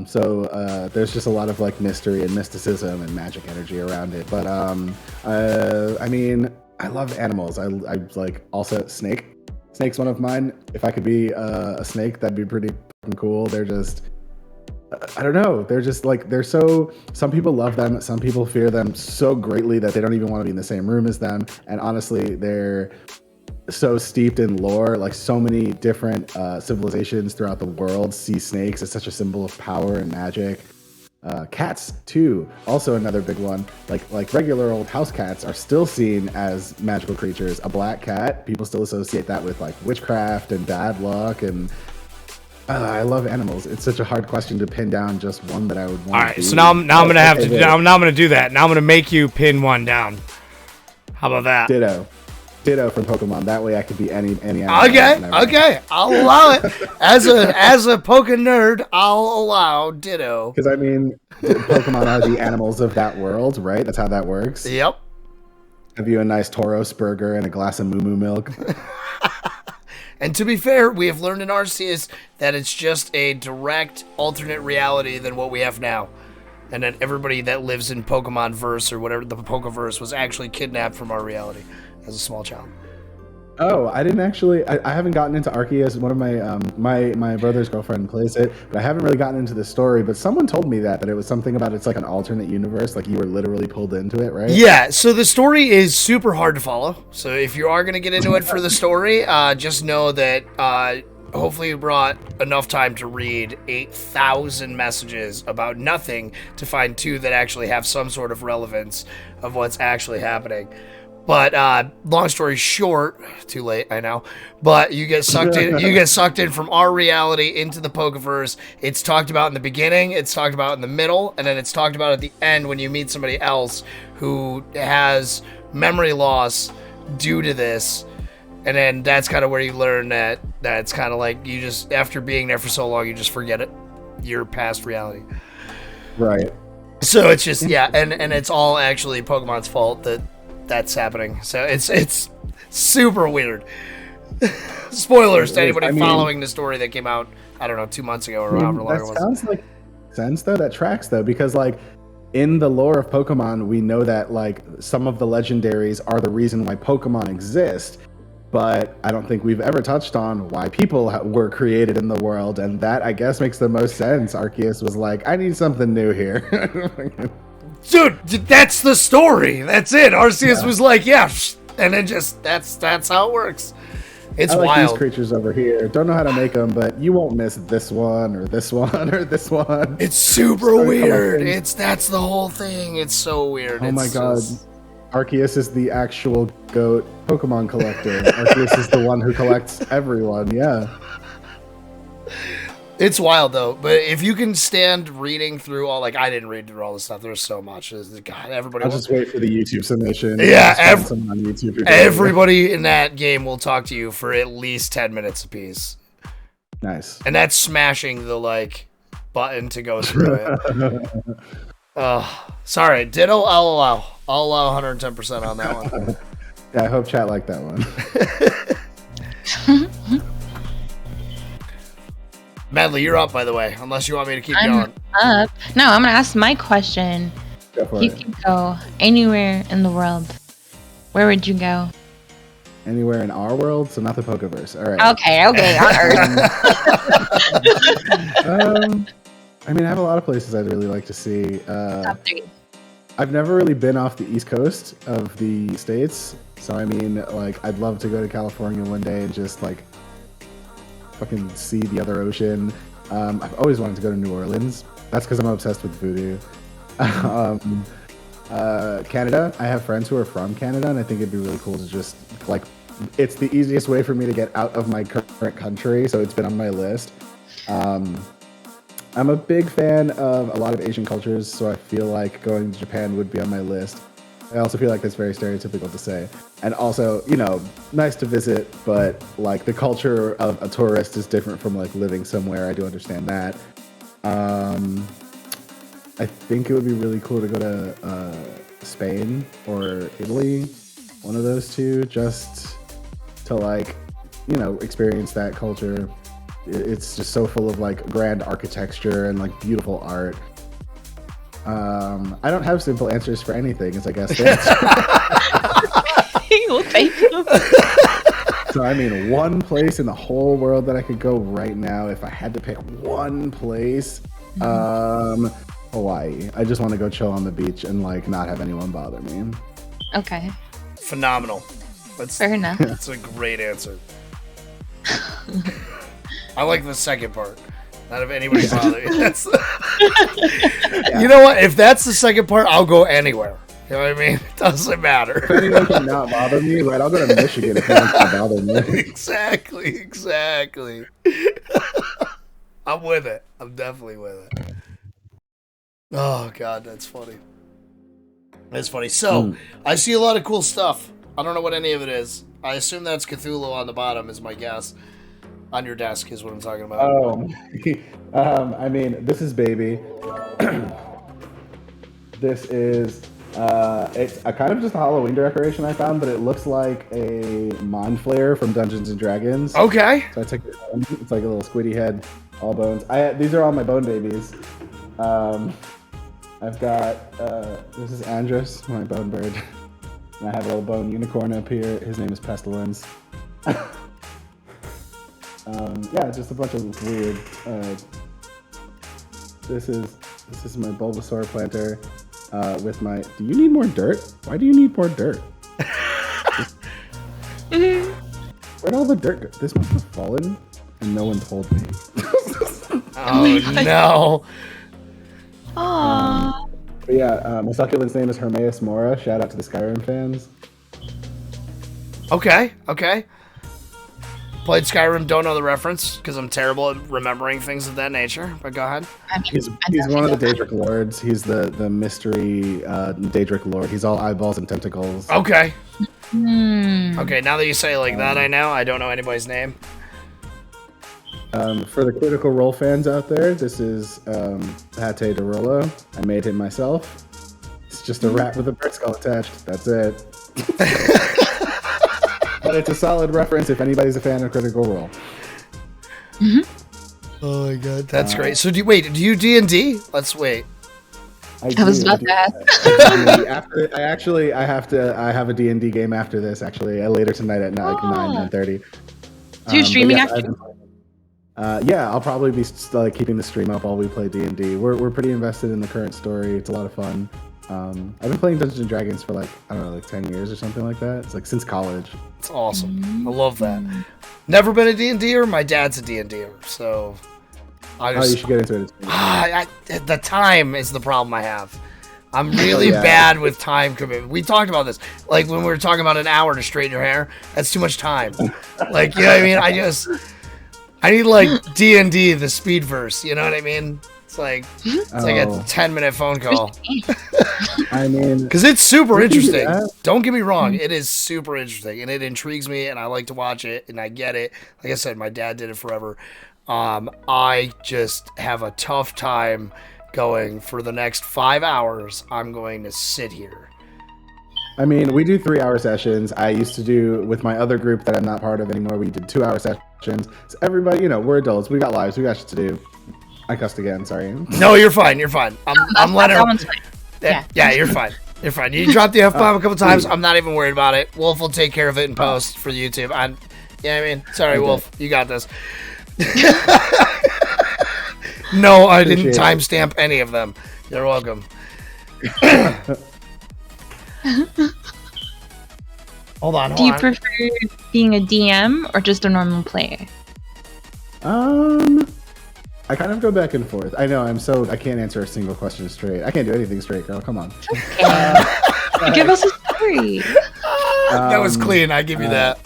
So there's just a lot of like mystery and mysticism and magic energy around it. But I mean, I love animals. I like also snake. Snake's one of mine. If I could be a snake, that'd be pretty fucking cool. They're just I don't know. They're just like some people love them. Some people fear them so greatly that they don't even want to be in the same room as them. And honestly, they're so steeped in lore. Like so many different civilizations throughout the world see snakes as such a symbol of power and magic. Cats too, also another big one. Like regular old house cats are still seen as magical creatures. A black cat, people still associate that with like witchcraft and bad luck. And I love animals. It's such a hard question to pin down just one that I would want. All right, so now I'm gonna have to. Now I'm gonna do that. Now I'm gonna make you pin one down. How about that? Ditto from Pokemon. That way I could be any animal. Okay, I'll allow it. As a Poke nerd, I'll allow Ditto. Because I mean, Pokemon are the animals of that world, right? That's how that works. Yep. Have you a nice Tauros burger and a glass of Moo Moo milk? And to be fair, we have learned in Arceus that it's just a direct alternate reality than what we have now. And that everybody that lives in Pokemon verse or whatever the Pokeverse was actually kidnapped from our reality as a small child. Oh, I didn't actually. I haven't gotten into Arceus. One of my brother's girlfriend plays it, but I haven't really gotten into the story. But someone told me that it was something about it's like an alternate universe, like you were literally pulled into it, right? Yeah. So the story is super hard to follow. So if you are going to get into it for the story, just know that hopefully you brought enough time to read 8,000 messages about nothing to find 2 that actually have some sort of relevance of what's actually happening. But long story short, too late, I know. But you get sucked in. You get sucked in from our reality into the Pokeverse. It's talked about in the beginning. It's talked about in the middle, and then it's talked about at the end when you meet somebody else who has memory loss due to this. And then that's kind of where you learn that it's kind of like you just, after being there for so long, you just forget it. Your past reality. Right. So it's just and it's all actually Pokemon's fault that's happening. So it's super weird. Spoilers to anybody following the story that came out, I don't know, 2 months ago or however long it was. That sounds like sense though. That tracks though, because like in the lore of Pokemon, we know that like some of the legendaries are the reason why Pokemon exist. But I don't think we've ever touched on why people were created in the world, and that I guess makes the most sense. Arceus was like, I need something new here. Dude, that's the story. That's it. Arceus was like, and then just that's how it works. It's like wild. These creatures over here. Don't know how to make them, but you won't miss this one or this one or this one. It's super weird. That's the whole thing. It's so weird. Oh my god. Arceus is the actual goat Pokemon collector. Arceus is the one who collects everyone. Yeah. It's wild though, but if you can stand reading through all, like I didn't read through all this stuff. There's so much. God, everybody. I'll just wait for the YouTube submission. Yeah, someone on YouTube who everybody in that game will talk to you for at least 10 minutes apiece. Nice. And that's smashing the like button to go through it. Sorry, ditto. I'll allow 110% on that one. Yeah, I hope chat liked that one. Madly, you're up, by the way, unless you want me to keep going. Up. No, I'm gonna ask my question. Go for You it. can go anywhere in the world. Where would you go? Anywhere in our world, so not the Pokeverse. All right. Okay, on Earth. I mean, I have a lot of places I'd really like to see. Top 3. I've never really been off the East Coast of the States, so I mean, like, I'd love to go to California one day and just like fucking see the other ocean. I've always wanted to go to New Orleans. That's because I'm obsessed with voodoo. Canada, I have friends who are from Canada, and I think it'd be really cool to just like, it's the easiest way for me to get out of my current country, so it's been on my list. I'm a big fan of a lot of Asian cultures, so I feel like going to Japan would be on my list. I also feel like that's very stereotypical to say. And also, you know, nice to visit, but like the culture of a tourist is different from like living somewhere. I do understand that. I think it would be really cool to go to Spain or Italy, one of those two, just to like, you know, experience that culture. It's just so full of like grand architecture and like beautiful art. I don't have simple answers for anything, is I guess the answer. Well, thank you. So I mean, one place in the whole world that I could go right now, if I had to pick one place, Hawaii. I just want to go chill on the beach and like not have anyone bother me. Okay. Phenomenal. Fair enough. That's a great answer. I like the second part. Not have anybody bother you. That's You know what? If that's the second part, I'll go anywhere. You know what I mean? It doesn't matter. If anyone cannot bother me, right? I'll go to Michigan if anyone can bother me. Exactly. I'm with it. I'm definitely with it. Oh God, that's funny. That's funny. So I see a lot of cool stuff. I don't know what any of it is. I assume that's Cthulhu on the bottom is my guess. On your desk is what I'm talking about. Oh, I mean, this is Baby. This is, it's a kind of just a Halloween decoration I found, but it looks like a Mind Flayer from Dungeons and Dragons. Okay. So I took it home. It's like a little squiddy head, all bones. These are all my bone babies. I've got, this is Andros, my bone bird. And I have a little bone unicorn up here. His name is Pestilence. Yeah, just a bunch of weird. This is my Bulbasaur planter with my. Do you need more dirt? Why do you need more dirt? Where'd all the dirt go? This must have fallen, and no one told me. Oh no! Aww. But yeah, my succulent's name is Hermaeus Mora. Shout out to the Skyrim fans. Okay. Played Skyrim, don't know the reference because I'm terrible at remembering things of that nature. But go ahead. He's one of the Daedric Lords. He's the mystery Daedric Lord. He's all eyeballs and tentacles. Okay. Okay, now that you say it like that, I know. I don't know anybody's name. For the Critical Role fans out there, this is Pate DeRollo. I made him myself. It's just a rat with a brick skull attached. That's it. But it's a solid reference if anybody's a fan of Critical Role. Oh my god, that's great. So do you D&D? Let's wait. I was about to ask. I have a D&D game after this, actually, later tonight at 9:30. So you're streaming after? Yeah, I'll probably be keeping the stream up while we play D&D. We're pretty invested in the current story. It's a lot of fun. I've been playing Dungeons and Dragons for 10 years or something like that. It's since college. It's awesome. I love that. Never been a D&D-er. My dad's a D&D-er, so you should get into it. The time is the problem I have. I'm really bad with time commitment. We talked about this, like when we were talking about an hour to straighten your hair. That's too much time. Like, you know what I mean? I need like D&D, the speed verse. You know what I mean? It's like a 10-minute phone call. I mean, because it's super interesting. Don't get me wrong, it is super interesting, and it intrigues me, and I like to watch it, and I get it. Like I said, my dad did it forever. I just have a tough time going for the next 5 hours. I'm going to sit here. I mean, we do 3-hour sessions. I used to do with my other group that I'm not part of anymore. We did 2-hour sessions. So everybody, we're adults. We got lives. We got shit to do. I cussed again. Sorry. No, you're fine. You're fine. I'm letting her. That one's fine. Yeah, you're fine. You're fine. You dropped the F-bomb a couple times. I'm not even worried about it. Wolf will take care of it in post for YouTube. Sorry, Wolf. You got this. No, I didn't timestamp any of them. You're welcome. Hold on. Do you prefer being a DM or just a normal player? I kind of go back and forth. I know I can't answer a single question straight. I can't do anything straight, girl. Come on. Give us a story. That was clean. I give you that.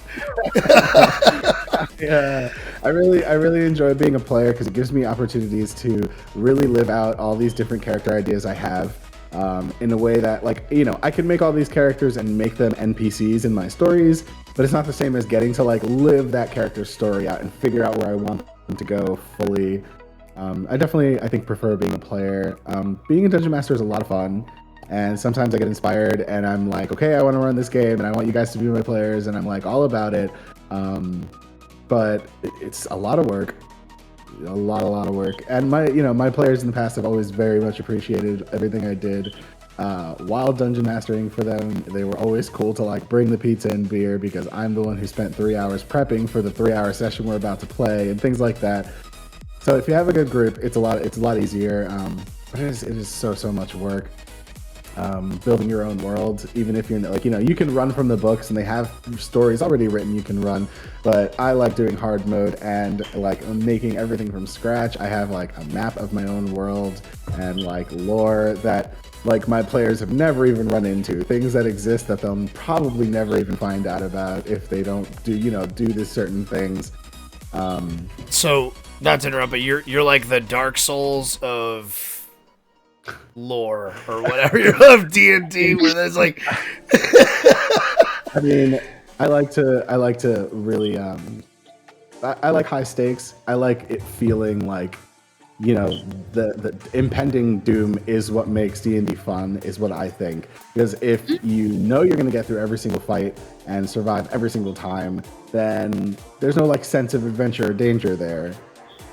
Yeah, I really enjoy being a player because it gives me opportunities to really live out all these different character ideas I have in a way that, like, I can make all these characters and make them NPCs in my stories, but it's not the same as getting to like live that character's story out and figure out where I want them to go fully. I think prefer being a player. Being a dungeon master is a lot of fun. And sometimes I get inspired and I'm like, okay, I want to run this game and I want you guys to be my players, and I'm like all about it. But it's a lot of work, a lot of work. And my players in the past have always very much appreciated everything I did while dungeon mastering for them. They were always cool to like bring the pizza and beer because I'm the one who spent 3 hours prepping for the 3-hour session we're about to play and things like that. So if you have a good group, it's a lot easier. But it is so much work. Building your own world, even if you're like, you can run from the books and they have stories already written you can run, but I like doing hard mode and like making everything from scratch. I have like a map of my own world and like lore that like my players have never even run into, things that exist that they'll probably never even find out about if they don't do these certain things. So not to interrupt, but you're like the Dark Souls of lore or whatever. You love D&D where there's like I mean, I like to really I like high stakes. I like it feeling like the impending doom is what makes D&D fun, is what I think, because if you're going to get through every single fight and survive every single time, then there's no like sense of adventure or danger there.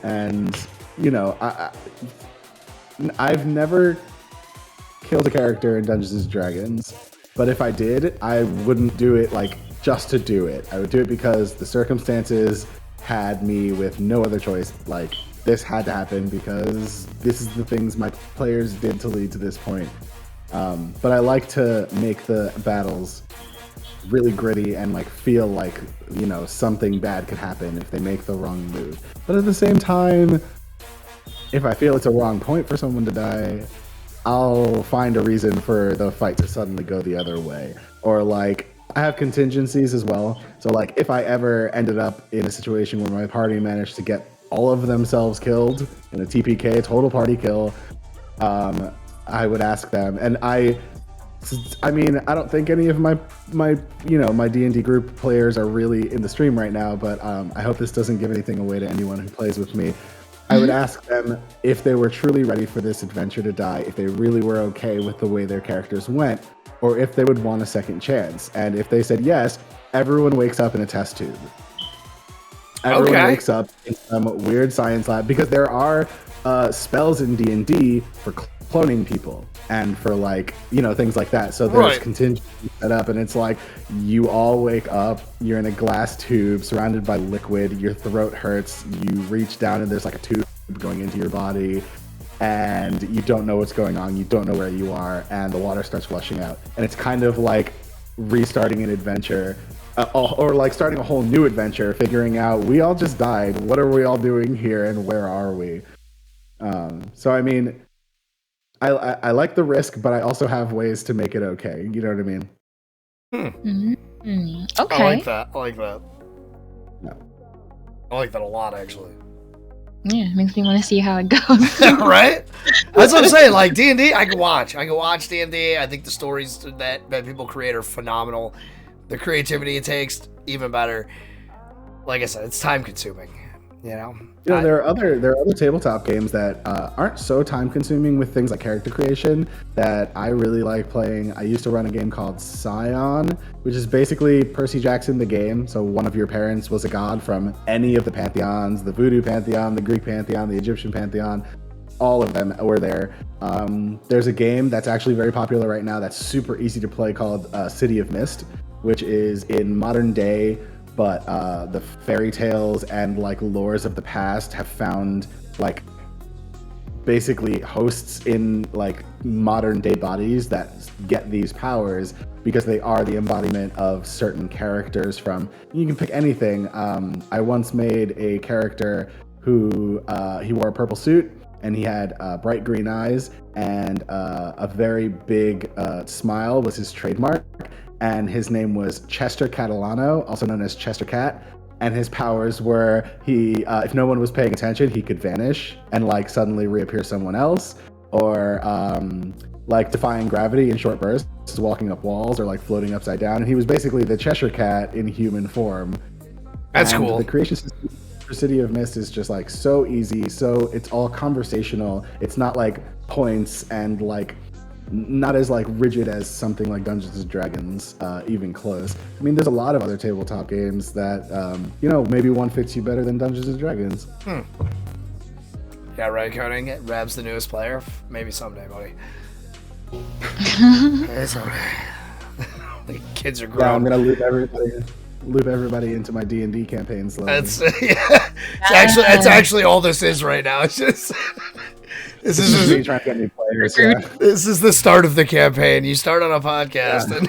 And I've never killed a character in Dungeons & Dragons, but if I did, I wouldn't do it like just to do it. I would do it because the circumstances had me with no other choice. Like, this had to happen because this is the things my players did to lead to this point. But I like to make the battles really gritty and like feel like something bad could happen if they make the wrong move. But at the same time, if I feel it's a wrong point for someone to die, I'll find a reason for the fight to suddenly go the other way. Or like, I have contingencies as well. So like, if I ever ended up in a situation where my party managed to get all of themselves killed in a TPK, total party kill, I would ask them. And I mean, I don't think any of my D&D group players are really in the stream right now, but I hope this doesn't give anything away to anyone who plays with me. I would ask them if they were truly ready for this adventure to die, if they really were okay with the way their characters went, or if they would want a second chance. And if they said yes, everyone wakes up in a test tube. Everyone wakes up in some weird science lab, because there are spells in D&D for cloning people and for like, things like that. So there's contingency set up, and it's like you all wake up, you're in a glass tube surrounded by liquid, your throat hurts, you reach down and there's like a tube going into your body, and you don't know what's going on, you don't know where you are, and the water starts flushing out. And it's kind of like restarting an adventure, or like starting a whole new adventure, figuring out, we all just died, what are we all doing here and where are we? So I mean, I like the risk, but I also have ways to make it okay. You know what I mean? Okay. I like that. I like that. Yeah. I like that a lot, actually. Yeah, it makes me want to see how it goes. Right? That's what I'm saying. Like D&D, I can watch. I can watch D&D. I think the stories that people create are phenomenal. The creativity it takes, even better. Like I said, it's time consuming. You know, there are other tabletop games that aren't so time consuming with things like character creation that I really like playing. I used to run a game called Scion, which is basically Percy Jackson the game. So one of your parents was a god from any of the pantheons, the Voodoo pantheon, the Greek pantheon, the Egyptian pantheon. All of them were there. There's a game that's actually very popular right now that's super easy to play called City of Mist, which is in modern day, but the fairy tales and like lores of the past have found like basically hosts in like modern day bodies that get these powers because they are the embodiment of certain characters from, you can pick anything. I once made a character who he wore a purple suit and he had bright green eyes and a very big smile was his trademark. And his name was Chester Catalano, also known as Chester Cat. And his powers were if no one was paying attention, he could vanish and like suddenly reappear someone else, or like defying gravity in short bursts, walking up walls, or like floating upside down. And he was basically the Cheshire Cat in human form. That's and cool. The creation system for City of Mist is just like so easy. So it's all conversational. It's not like points and like not as like rigid as something like Dungeons and Dragons, even close. I mean, there's a lot of other tabletop games that, maybe one fits you better than Dungeons and Dragons. Yeah, right, Coning. Rab's the newest player. Maybe someday, buddy. It's okay. The kids are grown. Yeah, I'm gonna loop everybody into my D&D campaign slowly. That's actually all this is right now. It's just this is me trying to get new players. Yeah. This is the start of the campaign. You start on a podcast, and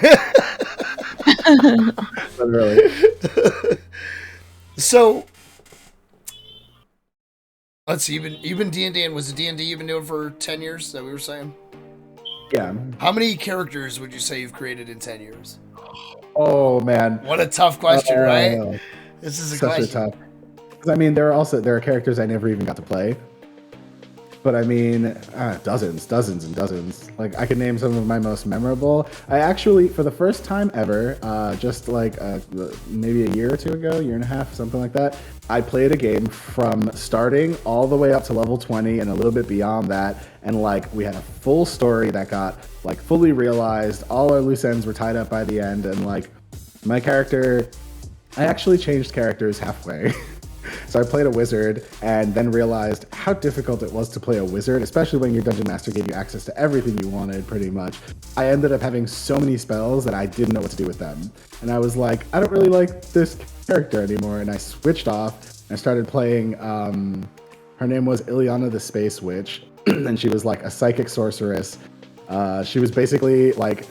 Literally. So let's see. You've been D&D, and was the D&D you've been doing for 10 years? That we were saying. Yeah. How many characters would you say you've created in 10 years? Oh man. What a tough question, right? This is a question. Tough. Because I mean, there are characters I never even got to play. But I mean, dozens and dozens. Like, I could name some of my most memorable. I actually, for the first time ever, just like maybe a year or two ago, year and a half, something like that, I played a game from starting all the way up to level 20 and a little bit beyond that. And like, we had a full story that got like fully realized. All our loose ends were tied up by the end. And like, my character, I actually changed characters halfway. So I played a wizard and then realized how difficult it was to play a wizard, especially when your dungeon master gave you access to everything you wanted, pretty much. I ended up having so many spells that I didn't know what to do with them. And I was like, I don't really like this character anymore. And I switched off and started playing, her name was Ileana the Space Witch. And she was like a psychic sorceress. She was basically like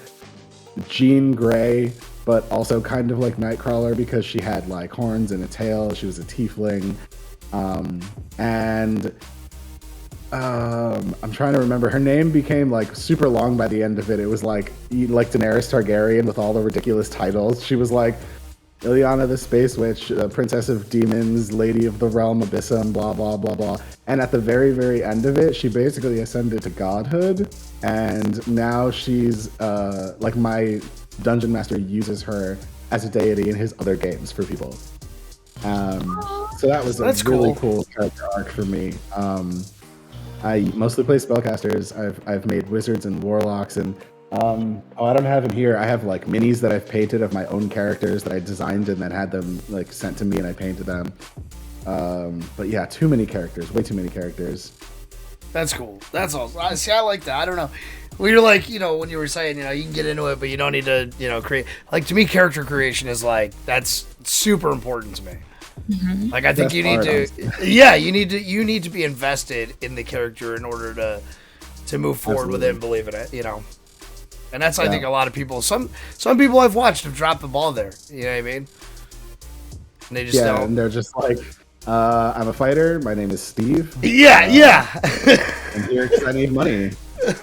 Jean Grey, but also kind of like Nightcrawler because she had like horns and a tail. She was a tiefling. I'm trying to remember. Her name became like super long by the end of it. It was like Daenerys Targaryen with all the ridiculous titles. She was like Ileana the Space Witch, Princess of Demons, Lady of the Realm Abyssum, blah, blah, blah, blah. And at the very, very end of it, she basically ascended to godhood. And now she's like my Dungeon Master uses her as a deity in his other games for people. So that was a really cool character arc for me. I mostly play spellcasters. I've made wizards and warlocks, and I don't have them here. I have like minis that I've painted of my own characters that I designed and then had them like sent to me and I painted them. But yeah, too many characters, way too many characters. That's cool. That's awesome. See, I like that. I don't know. Well, you're like, when you were saying, you can get into it, but you don't need to, create. Like, to me, character creation is like, that's super important to me. Mm-hmm. Like, I think that's you need to, yeah, you need to be invested in the character in order to move forward with it and believe in it, And that's, I think, a lot of people, some people I've watched have dropped the ball there. You know what I mean? And they just don't. And they're just like, I'm a fighter. My name is Steve. Yeah. I'm here because I need money.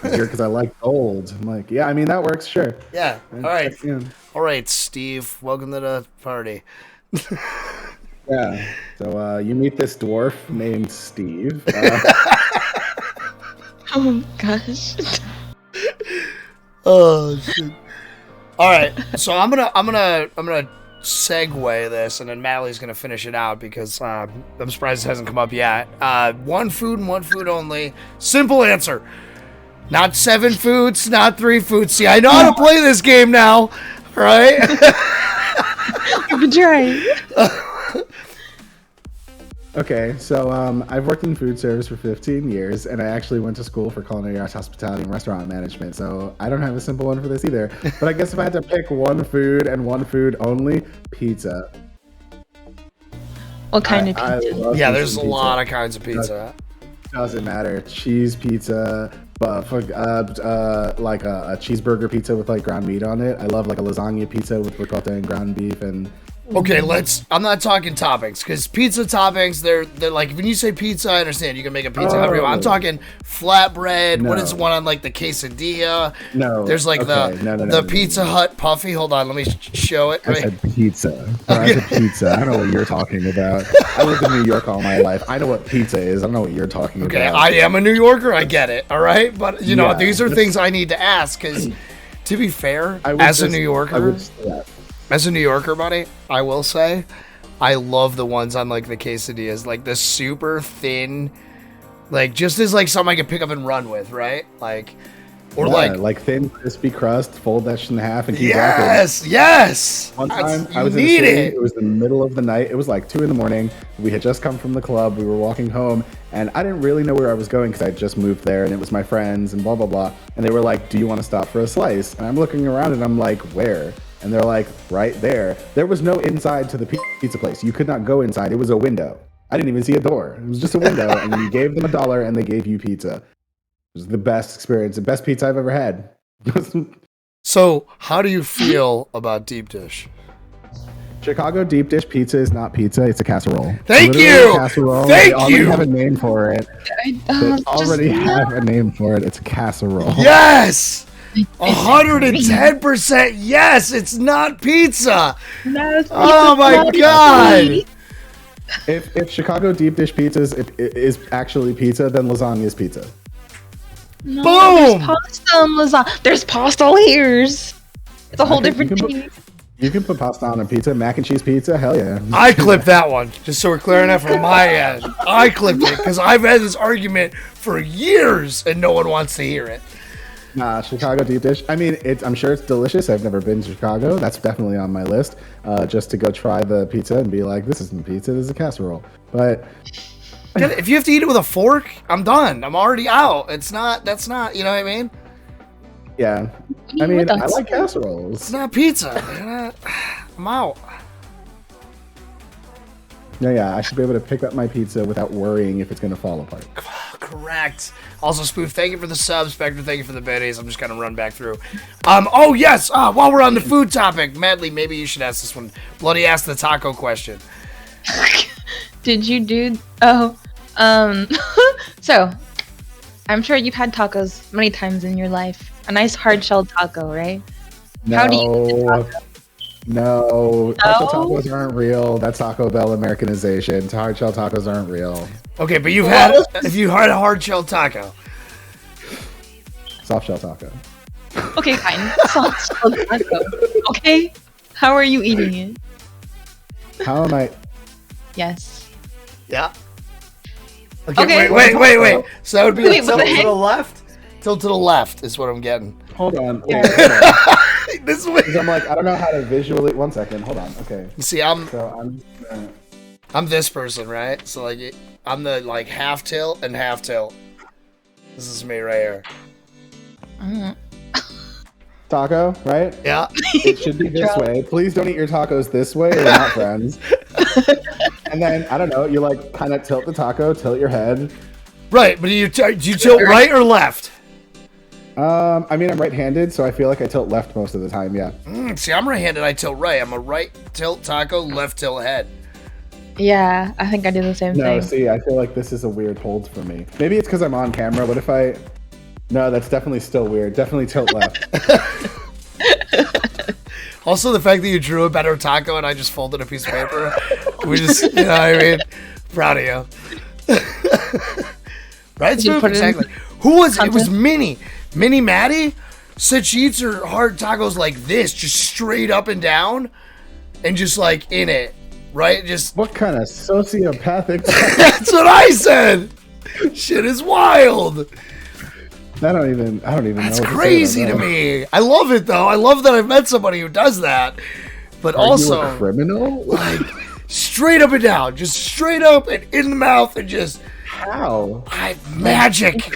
Here because I like gold. I'm like, yeah, I mean that works, sure. Yeah. All right. Yeah. All right, Steve. Welcome to the party. Yeah. So you meet this dwarf named Steve. Oh gosh. Oh shit. All right. So I'm gonna segue this, and then Madly's gonna finish it out because I'm surprised it hasn't come up yet. One food and one food only. Simple answer. Not 7 foods, not 3 foods. See, I know how to play this game now. All right. You've been trying. Okay, so I've worked in food service for 15 years, and I actually went to school for culinary arts, hospitality, and restaurant management. So I don't have a simple one for this either. But I guess if I had to pick one food and one food only, pizza. What kind of pizza? Yeah, there's a lot of kinds of pizza. Doesn't matter. Cheese pizza, but like a cheeseburger pizza with like ground meat on it. I love like a lasagna pizza with ricotta and ground beef and. Okay, I'm not talking toppings, because pizza toppings, they're like, when you say pizza, I understand, you can make a pizza however you want. I'm talking flatbread, what is the one on like the quesadilla? No. There's like the Pizza Hut puffy, hold on, let me show it. I said pizza. I said pizza. I know what you're talking about. I lived in New York all my life. I know what pizza is. I don't know what you're talking about. Okay, I am a New Yorker, I get it, all right? But, you know, these are things I need to ask, because to be fair, as a New Yorker, buddy, I will say, I love the ones on like the quesadillas, like the super thin, like just as like something I can pick up and run with, right? Like, or like thin, crispy crust, fold that shit in half and keep yes, walking. Yes. One time I was in the city, it was the middle of the night. It was like 2 a.m. We had just come from the club. We were walking home, and I didn't really know where I was going because I just moved there, and it was my friends and blah blah blah. And they were like, "Do you want to stop for a slice?" And I'm looking around, and I'm like, "Where?" And they're like, right there. There was no inside to the pizza place. You could not go inside. It was a window. I didn't even see a door. It was just a window. And you gave them $1 and they gave you pizza. It was the best experience, the best pizza I've ever had. So, how do you feel about deep dish? Chicago deep dish pizza is not pizza. It's a casserole. Thank you. Thank you. They already have a name for it. They already have a name for it. It's a casserole. Yes. 110% yes, it's not pizza. No, oh my god! If Chicago deep dish pizza is actually pizza, then lasagna is pizza. No, boom! There's pasta and lasagna. There's pasta layers. It's a whole different thing. You can put pasta on a pizza, mac and cheese pizza. Hell yeah! I clipped that one just so we're clearing that from my end. I clipped it because I've had this argument for years and no one wants to hear it. Nah, Chicago deep dish. I mean, I'm sure it's delicious. I've never been to Chicago. That's definitely on my list, just to go try the pizza and be like, this isn't pizza, this is a casserole. But if you have to eat it with a fork, I'm done. I'm already out. That's not, you know what I mean? Yeah. I mean, I like casseroles. It's not pizza. I'm out. Yeah, I should be able to pick up my pizza without worrying if it's going to fall apart. Correct. Also, Spoof, thank you for the sub. Spectre, thank you for the biddies. I'm just going to run back through. Oh, yes. While we're on the food topic, Madly, maybe you should ask this one. Bloody asked the taco question. Did you do... So, I'm sure you've had tacos many times in your life. A nice hard-shelled taco, right? No. How do you eat the taco? No, taco tacos aren't real. That's Taco Bell Americanization. Hard shell tacos aren't real. Okay, but if you had a hard shell taco. Soft shell taco. Okay, fine. Soft shell taco. Okay? How are you eating it? How am I? Yes. Yeah. Okay, wait. So that would be tilt to the left? Tilt to the left is what I'm getting. Hold on. This way. I'm like, I don't know how to visually. 1 second. Hold on. Okay. See, I'm this person, right? So like, I'm the like half tilt and half tilt. This is me right here. Taco, right? Yeah. It should be this way. Please don't eat your tacos this way. We're not friends. And then I don't know. You like kind of tilt the taco, tilt your head. Right, but do you tilt right or left? I mean, I'm right-handed, so I feel like I tilt left most of the time, yeah. See, I'm right-handed, I tilt right. I'm a right tilt taco, left tilt head. Yeah, I think I do the same thing. No, see, I feel like this is a weird hold for me. Maybe it's because I'm on camera. What if I No, that's definitely still weird. Definitely tilt left. Also, the fact that you drew a better taco and I just folded a piece of paper. We just, you know what I mean? Proud of you. Right, Scoop? Exactly. Who was it? It was Minnie. Minnie Maddie said she eats her hard tacos like this, just straight up and down, and just like in it, right? Just What kind of sociopathic? That's what I said. Shit is wild. I don't even know. That's what to say crazy about to that. me. I love it though. I love that I've met somebody who does that. But Are also, you a criminal? like straight up and down, just straight up and in the mouth, and just How? magic.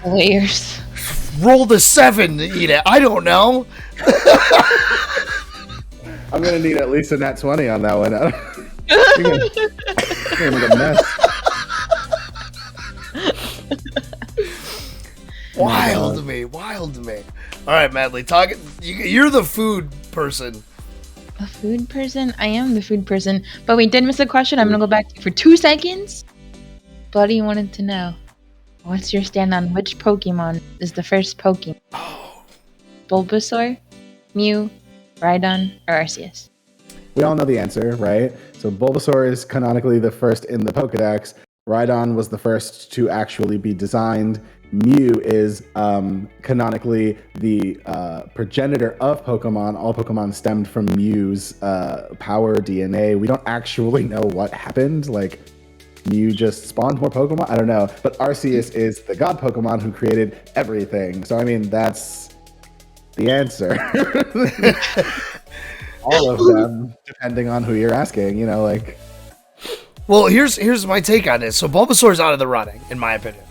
Layers. Rolled a 7 to eat it. I don't know. I'm gonna need at least a nat 20 on that one. You're gonna make a mess. Wild to me. Wild to me. All right, Madly, talk. You're the food person. A food person? I am the food person. But we did miss a question. I'm gonna go back to you for 2 seconds. Buddy wanted to know, what's your stand on which Pokemon is the first Pokemon? Bulbasaur, Mew, Rhydon, or Arceus? We all know the answer, right? So Bulbasaur is canonically the first in the Pokedex. Rhydon was the first to actually be designed. Mew is canonically the progenitor of Pokemon. All Pokemon stemmed from Mew's power DNA. We don't actually know what happened. Like, Mew just spawned more Pokemon? I don't know. But Arceus is the god Pokemon who created everything. So, I mean, that's the answer. All of them, depending on who you're asking, you know, like... Well, here's my take on this. So Bulbasaur's out of the running, in my opinion.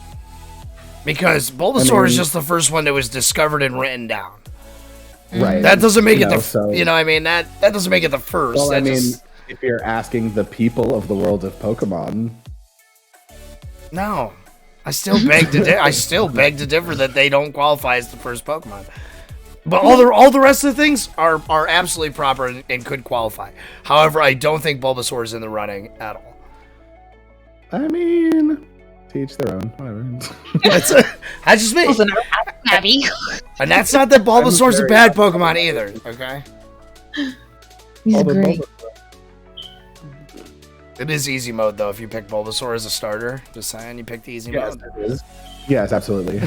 Because Bulbasaur is just the first one that was discovered and written down. Right. That doesn't make it you know, I mean, that doesn't make it the first. Well, That I mean, just- if you're asking the people of the world of Pokemon... No. I still beg to differ that they don't qualify as the first Pokemon. But all the rest of the things are absolutely proper and could qualify. However, I don't think Bulbasaur is in the running at all. I mean, to each their own. Whatever. That's just me. Abby. And that's not that Bulbasaur's a bad Pokemon either, okay? He's Although great. It is easy mode, though, if you pick Bulbasaur as a starter. Just saying, you pick the easy Yes, mode. it is. Yes, absolutely.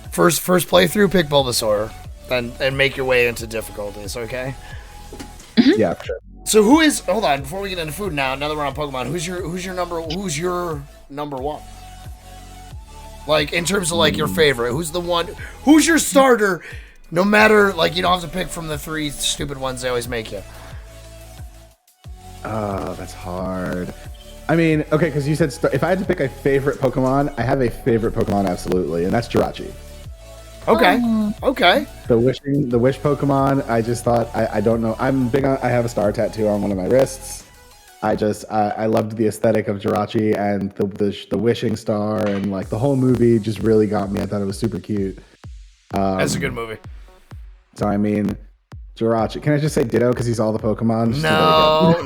First playthrough, pick Bulbasaur. And make your way into difficulties, okay? Yeah, for sure. So hold on, before we get into food now that we're on Pokemon, who's your number one? Like, in terms of, like, your favorite, who's your starter, no matter, like, you don't have to pick from the 3 stupid ones they always make you. Oh, that's hard. I mean, okay, because you said if I had to pick a favorite Pokemon, I have a favorite Pokemon, absolutely, and that's Jirachi. Okay. Okay. The wish Pokemon, I just thought, I don't know. I'm big on, I have a star tattoo on one of my wrists. I loved the aesthetic of Jirachi and the wishing star, and like the whole movie just really got me. I thought it was super cute. That's a good movie. So, I mean, Jirachi. Can I just say ditto because he's all the Pokemon? Just No.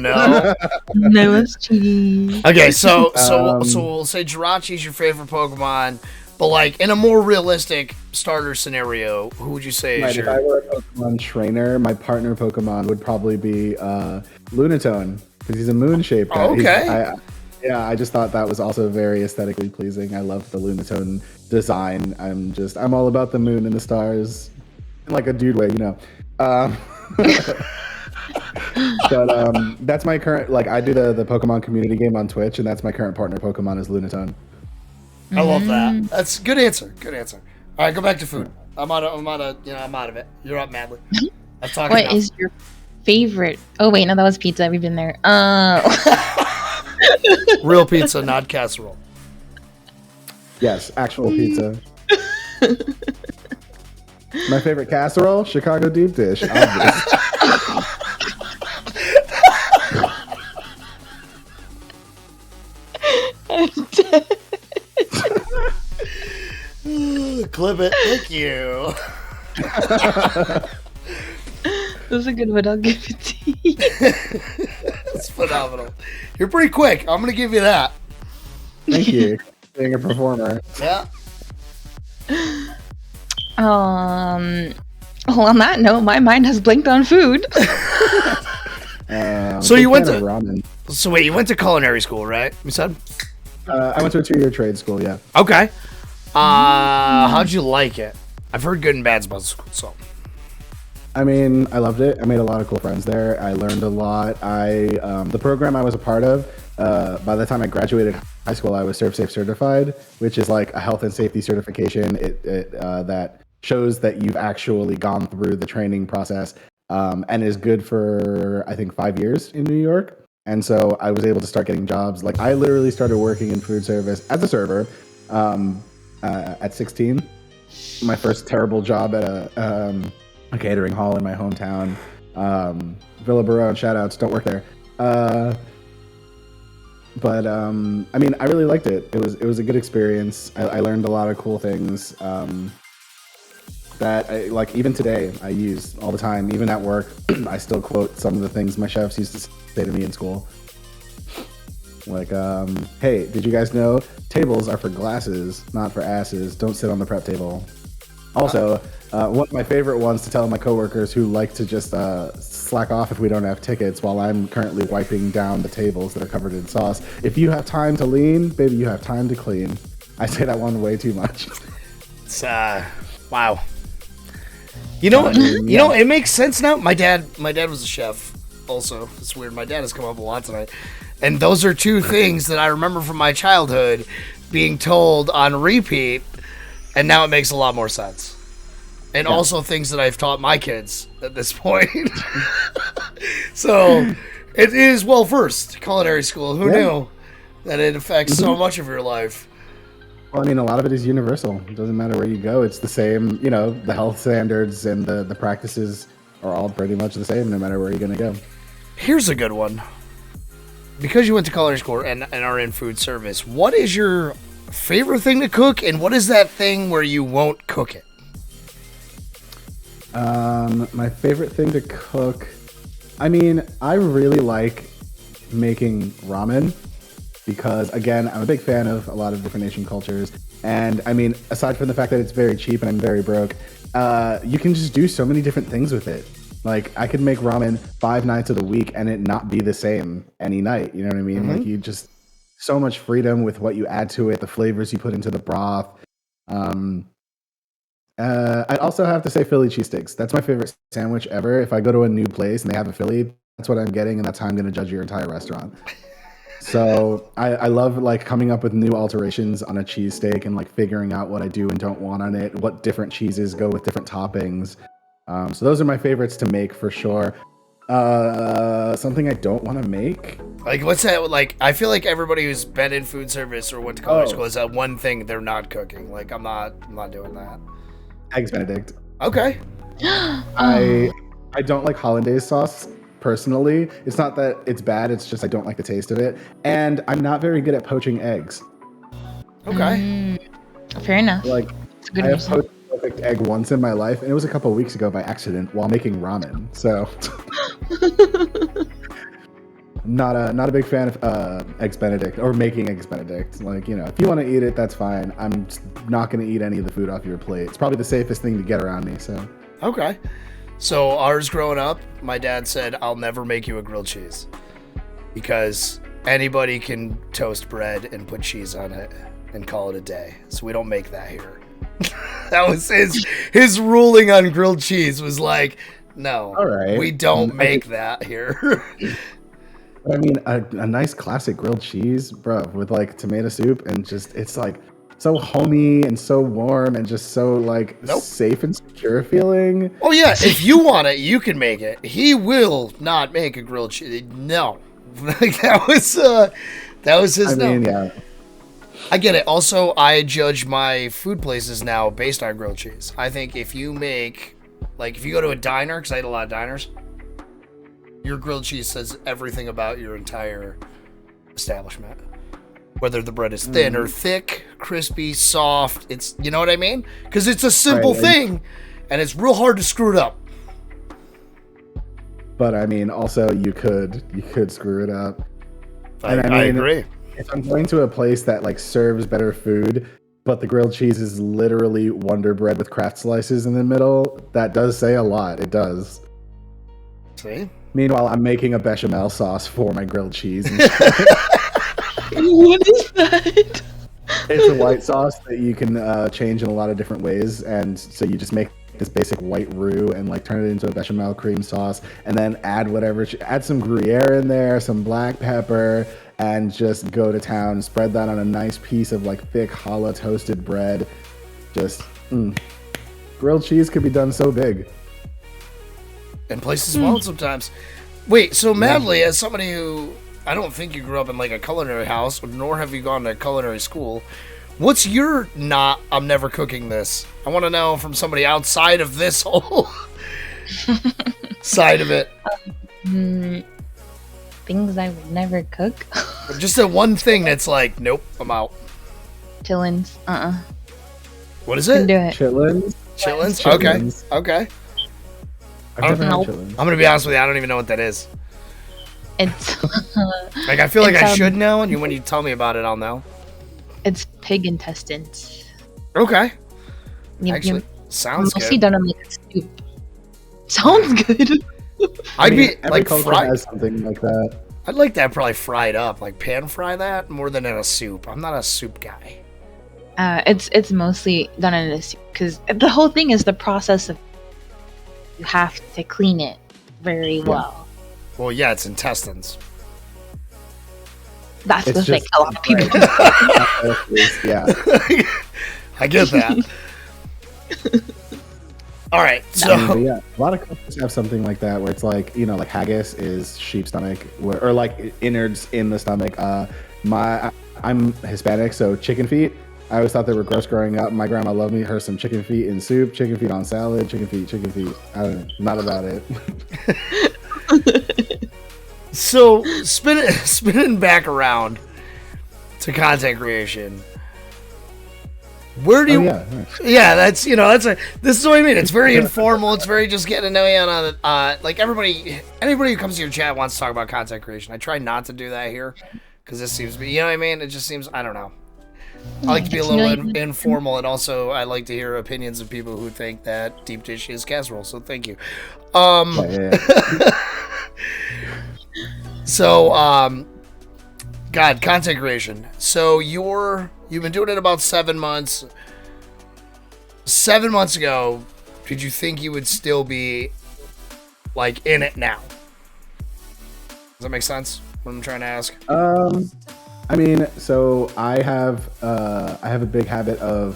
No, it's cheese. Okay, so we'll say Jirachi's your favorite Pokemon, but like in a more realistic starter scenario, who would you say is Right, if I were a Pokemon trainer, my partner Pokemon would probably be Lunatone because he's a moon-shaped guy. Oh, okay. I just thought that was also very aesthetically pleasing. I love the Lunatone design. I'm all about the moon and the stars, in like a dude way, you know. But that's my current, like, I do the Pokemon community game on Twitch, and that's my current partner Pokemon is Lunatone. I love that. That's a good answer. Good answer. All right, go back to food. I'm out of it. You're up, Madly. I'm talking What now. is your favorite? Oh wait, no, that was pizza. We've been there. Real pizza, not casserole. Yes, actual pizza. My favorite casserole, Chicago deep dish. Obvious. Clip it. Thank you. That's a good one. I'll give it to you. That's phenomenal. You're pretty quick. I'm gonna give you that. Thank you. Being a performer. Yeah. Well, on that note, my mind has blinked on food. So you went to ramen. So wait, you went to culinary school, right? You said. I went to a 2-year trade school. Yeah. Okay. How'd you like it? I've heard good and bads about the school. So. I mean, I loved it. I made a lot of cool friends there. I learned a lot. The program I was a part of, by the time I graduated high school, I was ServSafe certified, which is like a health and safety certification. That shows that you've actually gone through the training process, and is good for, I think, 5 years in New York. And so I was able to start getting jobs. Like, I literally started working in food service as a server at 16. My first terrible job at a catering hall in my hometown. Villa Baron, shout outs, don't work there. But I mean, I really liked it. It was a good experience. I learned a lot of cool things that I, like, even today I use all the time. Even at work, I still quote some of the things my chefs used to say to me in school. Like, hey, did you guys know tables are for glasses, not for asses? Don't sit on the prep table. Also, one of my favorite ones to tell my coworkers who like to just slack off if we don't have tickets while I'm currently wiping down the tables that are covered in sauce. If you have time to lean, baby, you have time to clean. I say that one way too much. It's wow. You know, you know, it makes sense now. My dad was a chef. Also, it's weird. My dad has come up a lot tonight, and those are two things that I remember from my childhood being told on repeat, and now it makes a lot more sense. And also things that I've taught my kids at this point. So it is well versed culinary school. Who knew that it affects so much of your life? Well, I mean, a lot of it is universal. It doesn't matter where you go. It's the same, you know, the health standards and the practices are all pretty much the same no matter where you're going to go. Here's a good one. Because you went to culinary school and are in food service, what is your favorite thing to cook, and what is that thing where you won't cook it? My favorite thing to cook, I mean, I really like making ramen because, again, I'm a big fan of a lot of different Asian cultures. And I mean, aside from the fact that it's very cheap and I'm very broke, you can just do so many different things with it. Like, I could make ramen 5 nights of the week and it not be the same any night. You know what I mean? Like, you just, so much freedom with what you add to it, the flavors you put into the broth. I'd also have to say Philly cheesesteaks. That's my favorite sandwich ever. If I go to a new place and they have a Philly, that's what I'm getting, and that's how I'm going to judge your entire restaurant. So I love, like, coming up with new alterations on a cheesesteak and, like, figuring out what I do and don't want on it, what different cheeses go with different toppings. So those are my favorites to make for sure. Something I don't want to make. Like, what's that? Like, I feel like everybody who's been in food service or went to college school is that one thing they're not cooking. Like, I'm not doing that. Eggs Benedict. Okay. I don't like hollandaise sauce personally. It's not that it's bad, it's just I don't like the taste of it. And I'm not very good at poaching eggs. Okay. Fair enough. Like, Good I have reason. poached a perfect egg once in my life, and it was a couple of weeks ago by accident while making ramen. So not a big fan of Eggs Benedict or making Eggs Benedict. Like, you know, if you want to eat it, that's fine. I'm just not going to eat any of the food off your plate. It's probably the safest thing to get around me. So Okay. So ours growing up, my dad said, I'll never make you a grilled cheese because anybody can toast bread and put cheese on it and call it a day. So we don't make that here. That was his ruling on grilled cheese was like, no, all right, we don't make that here. I mean, a nice classic grilled cheese, bro, with like tomato soup and just, it's like so homey and so warm and just so like safe and secure feeling. Oh yeah, if you want it, you can make it. He will not make a grilled cheese. No, like that was his. I mean, yeah. I get it. Also, I judge my food places now based on grilled cheese. I think if you make, like, if you go to a diner, because I eat a lot of diners, your grilled cheese says everything about your entire establishment. Whether the bread is thin or thick, crispy, soft, it's, you know what I mean? Because it's a simple thing, and it's real hard to screw it up. But I mean, also you could screw it up. And I agree. If I'm going to a place that like serves better food, but the grilled cheese is literally Wonder Bread with Kraft slices in the middle. That does say a lot. It does. See? Meanwhile, I'm making a bechamel sauce for my grilled cheese. What is that? It's a white sauce that you can change in a lot of different ways, and so you just make this basic white roux and like turn it into a bechamel cream sauce, and then add add some Gruyere in there, some black pepper, and just go to town. Spread that on a nice piece of like thick challah toasted bread. Just grilled cheese could be done so big. And places small sometimes. Wait, so Madly, as somebody who I don't think you grew up in like a culinary house, nor have you gone to culinary school, what's your I'm never cooking this? I want to know from somebody outside of this whole side of it. Things I would never cook. Just the one thing that's like, nope, I'm out. Chitlins. What is Couldn't it? do it. Chitlins? Chitlins? Okay. I've never had Nope. chitlins. I'm going to be honest with you, I don't even know what that is. It's Like, I feel like It's, I should know, and when you tell me about it, I'll know. it's pig intestines. Okay. You- Actually, you- sounds mostly good. done in like a soup. Sounds good. I'd be every like culture fried. has something like that. I'd like that probably fried up, like pan fry that more than in a soup. I'm not a soup guy. It's mostly done in a soup because the whole thing is the process of you have to clean it very well. Well, yeah, it's intestines. That's It's the thing. just- A lot of people. Yeah. I get that. All right, But so yeah, a lot of cultures have something like that where it's like, like haggis is sheep stomach, or like innards in the stomach. I'm Hispanic, so chicken feet. I always thought they were gross growing up. My grandma loved me her some chicken feet in soup, chicken feet on salad, chicken feet. I don't know, not about it. so spinning back around to content creation. Where do you? Oh, yeah, nice. Yeah, that's this is what I mean. It's very informal. It's very just getting to know you on like anybody who comes to your chat wants to talk about content creation. I try not to do that here because this seems to be, you know what I mean? It just seems, I don't know. I like to be a little informal, and also I like to hear opinions of people who think that deep dish is casserole. So thank you. Yeah. So God, content creation. So you've been doing it about 7 months. 7 months ago, did you think you would still be like in it now? Does that make sense? What I'm trying to ask. I mean, so I have a big habit of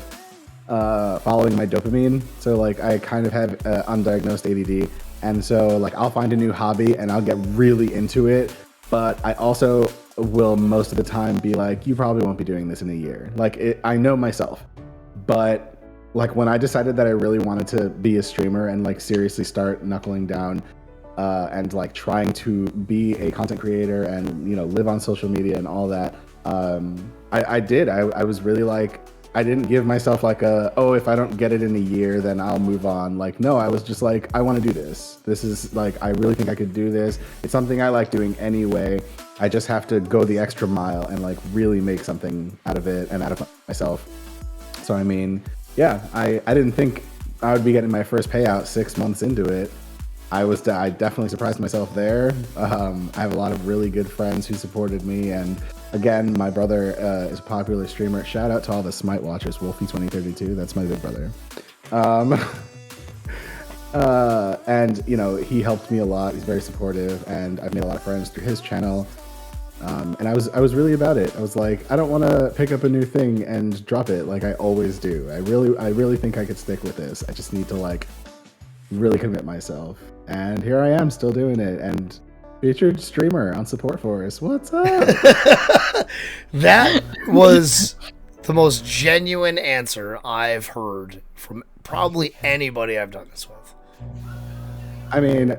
following my dopamine. So like I kind of have undiagnosed ADD, and so like I'll find a new hobby and I'll get really into it. But I also will most of the time be like, you probably won't be doing this in a year. Like I know myself, but like when I decided that I really wanted to be a streamer and like seriously start knuckling down and like trying to be a content creator and live on social media and all that, I did. I was really like, I didn't give myself like if I don't get it in a year then I'll move on. Like no, I was just like, I want to do this. This is like, I really think I could do this. It's something I like doing anyway. I just have to go the extra mile and like really make something out of it and out of myself. So I mean, yeah, I didn't think I would be getting my first payout 6 months into it. I definitely surprised myself there. I have a lot of really good friends who supported me, and again, my brother is a popular streamer. Shout out to all the Smite watchers, Wolfie2032. That's my big brother. And he helped me a lot. He's very supportive, and I've made a lot of friends through his channel. And I was really about it. I was like, I don't want to pick up a new thing and drop it like I always do. I really think I could stick with this. I just need to like really commit myself. And here I am still doing it, and featured streamer on SupForce. What's up? That was the most genuine answer I've heard from probably anybody I've done this with. I mean,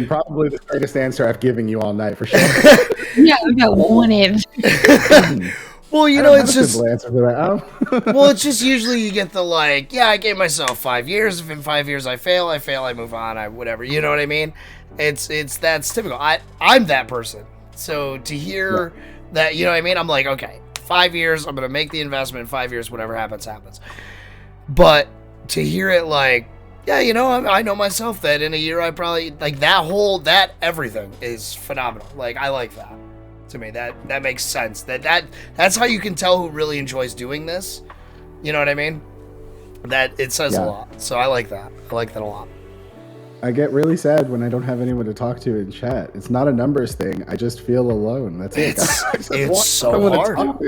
probably the greatest answer I've given you all night for sure. Yeah, we got one in. Well, it's just answer for that. well, it's just usually you get the like, yeah, I gave myself 5 years. If in 5 years I fail, I move on, whatever. You know what I mean? It's that's typical. I'm that person. So to hear that, you know what I mean? I'm like, okay, 5 years, I'm going to make the investment in 5 years, whatever happens, happens. But to hear it like, yeah, you know, I know myself that in a year I probably, like that everything is phenomenal. Like, I like that. To me, that makes sense. That's how you can tell who really enjoys doing this. You know what I mean? That it says a lot. So I like that. I like that a lot. I get really sad when I don't have anyone to talk to in chat. It's not a numbers thing. I just feel alone. That's it. It's so hard.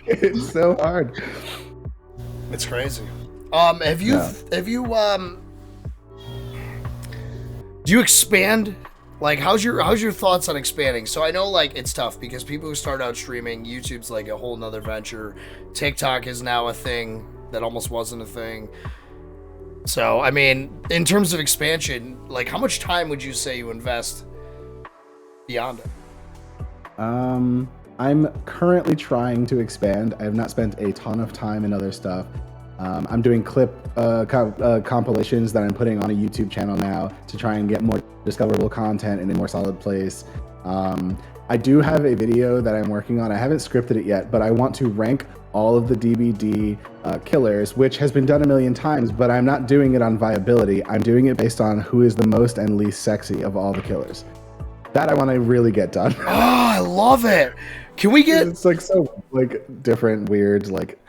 It's so hard. It's crazy. Have you do you expand? Like, how's your thoughts on expanding? So I know, like, it's tough because people who start out streaming, YouTube's like a whole nother venture. TikTok is now a thing that almost wasn't a thing. So, I mean, in terms of expansion, like, how much time would you say you invest beyond it? I'm currently trying to expand. I have not spent a ton of time in other stuff. I'm doing clip compilations that I'm putting on a YouTube channel now to try and get more discoverable content in a more solid place. I do have a video that I'm working on. I haven't scripted it yet, but I want to rank all of the DBD killers, which has been done a million times, but I'm not doing it on viability. I'm doing it based on who is the most and least sexy of all the killers. That I want to really get done. Oh, I love it. Can we get... It's like so like different, weird, like...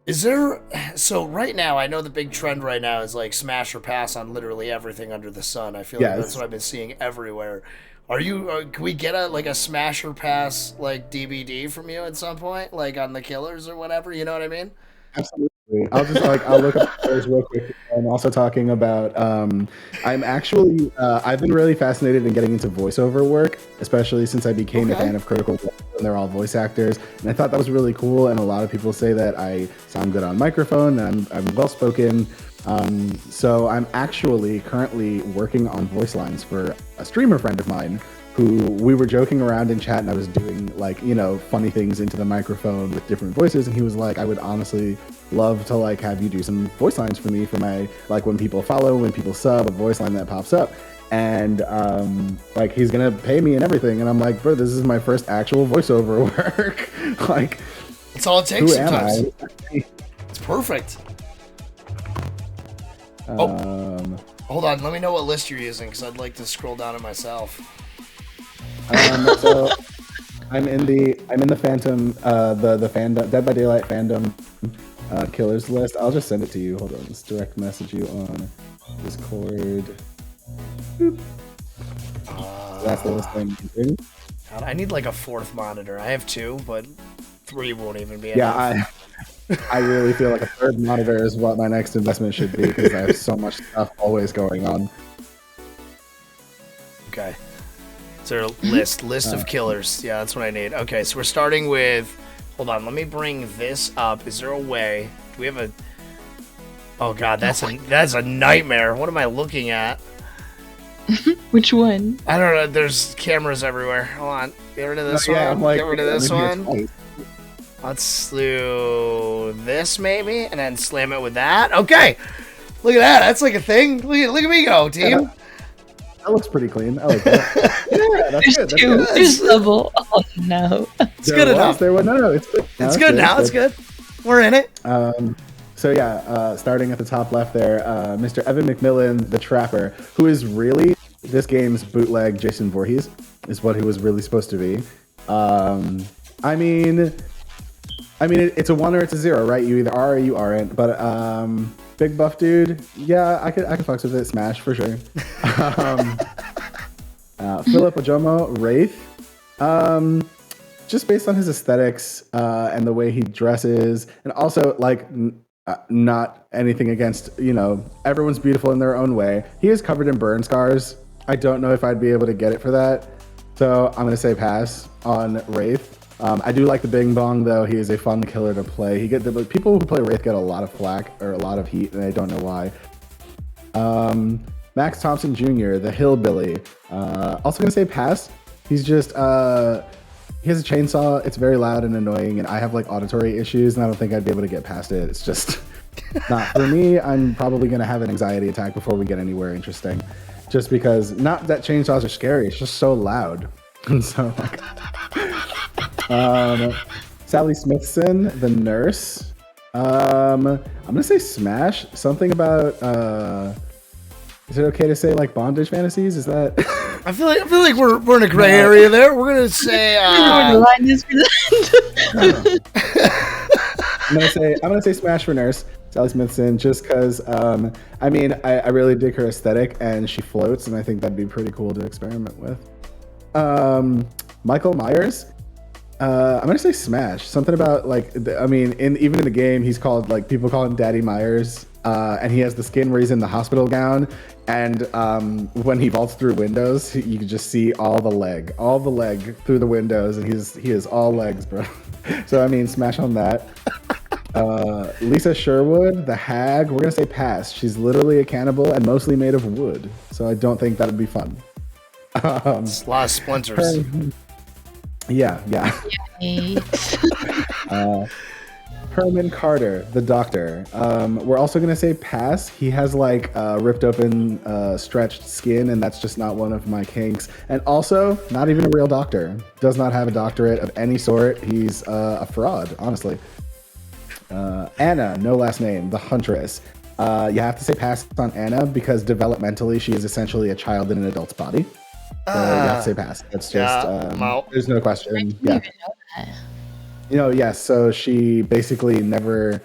Is there... So right now, I know the big trend right now is like smash or pass on literally everything under the sun. I feel like that's what I've been seeing everywhere. Are you... can we get a smash or pass like DVD from you at some point? Like on the killers or whatever? You know what I mean? Absolutely. I'll look up those real quick. I'm also talking about I'm actually I've been really fascinated in getting into voiceover work, especially since I became a fan of Critical Role, and they're all voice actors, and I thought that was really cool. And a lot of people say that I sound good on microphone and I'm well spoken. So I'm actually currently working on voice lines for a streamer friend of mine who we were joking around in chat, and I was doing like, you know, funny things into the microphone with different voices, and he was like, I would honestly love to like have you do some voice lines for me for my, like, when people follow, when people sub, a voice line that pops up. And like, he's gonna pay me and everything, and I'm like, bro, this is my first actual voiceover work. Like, it's all it takes sometimes. It's perfect. Hold on, let me know what list you're using, because I'd like to scroll down it myself. So I'm in the Phantom, the fandom, Dead by Daylight fandom killers list. I'll just send it to you. Hold on, let's direct message you on Discord. Boop. That's the list I'm using. God, I need like a fourth monitor. I have two, but 3 won't even be enough. Yeah, I really feel like a third monitor is what my next investment should be, because I have so much stuff always going on. Okay. So list of killers. Yeah, that's what I need. Okay, so we're starting with... Hold on, let me bring this up. Is there a way... Do we have a... Oh god, that's a nightmare. What am I looking at? Which one? I don't know. There's cameras everywhere. Hold on. Get rid of this one. Get rid of this one. Let's do this maybe, and then slam it with that. Okay. Look at that. That's like a thing. Look at me go, team. Yeah. That looks pretty clean. I like that. Yeah, that's good. That's good. There's level. Oh no. It's good enough. No, it's good. It's good now. It's good. We're in it. So yeah, starting at the top left there, Mr. Evan McMillan, the Trapper, who is really this game's bootleg Jason Voorhees, is what he was really supposed to be. I mean, it's a 1 or it's a 0, right? You either are or you aren't. But big buff dude, yeah, I could fucks with it. Smash for sure. Philip Ojomo, Wraith. Just based on his aesthetics and the way he dresses, and also like not anything against, you know, everyone's beautiful in their own way. He is covered in burn scars. I don't know if I'd be able to get it for that, so I'm gonna say pass on Wraith. I do like the Bing Bong though. He is a fun killer to play. People who play Wraith get a lot of flack or a lot of heat, and I don't know why. Max Thompson Jr., the Hillbilly. Also gonna say pass. He's just he has a chainsaw. It's very loud and annoying, and I have like auditory issues, and I don't think I'd be able to get past it. It's just not for me. I'm probably gonna have an anxiety attack before we get anywhere interesting, just because, not that chainsaws are scary, it's just so loud. And so like, Sally Smithson, the nurse. I'm gonna say smash. Something about is it okay to say like bondage fantasies? Is that I feel like we're in a gray area there. We're gonna say The line is I'm gonna say smash for nurse. Sally Smithson, just because I mean I really dig her aesthetic and she floats and I think that'd be pretty cool to experiment with. Michael Myers. I'm gonna say smash. Something about like even in the game he's called like people call him Daddy Myers, and he has the skin where he's in the hospital gown, and when he vaults through windows, you can just see all the leg through the windows, and he is all legs, bro. So I mean, smash on that. Lisa Sherwood, the hag. We're gonna say pass. She's literally a cannibal and mostly made of wood, so I don't think that would be fun. it's a lot of splinters. Yeah. Yikes. Herman Carter, the doctor. We're also gonna say pass. He has like ripped open, stretched skin, and that's just not one of my kinks. And also, not even a real doctor. Does not have a doctorate of any sort. He's a fraud, honestly. Anna, no last name, the huntress. You have to say pass on Anna because developmentally she is essentially a child in an adult's body. So you have to say pass. It's just there's no question. I didn't Yeah. even know that. Yes. So she basically never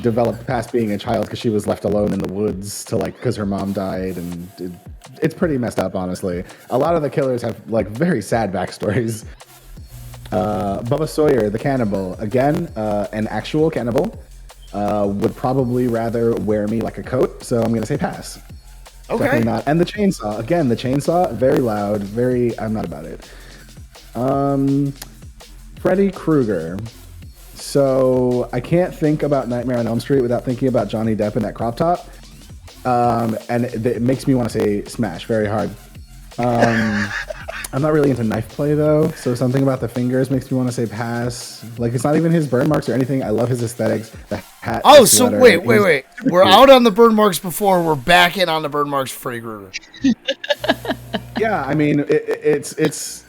developed past being a child because she was left alone in the woods because her mom died, and it's pretty messed up, honestly. A lot of the killers have like very sad backstories. Bubba Sawyer, the cannibal, again, an actual cannibal, would probably rather wear me like a coat, so I'm gonna say pass. Okay. Definitely not. And the chainsaw, again, very loud, I'm not about it. Freddy Krueger. So I can't think about Nightmare on Elm Street without thinking about Johnny Depp in that crop top. And it makes me want to say smash very hard. I'm not really into knife play though, so something about the fingers makes me want to say pass. Like it's not even his burn marks or anything. I love his aesthetics. The hat. Oh, the so sweater, wait. We're out on the burn marks before. We're back in on the burn marks for Freddy Krueger. Yeah, I mean it's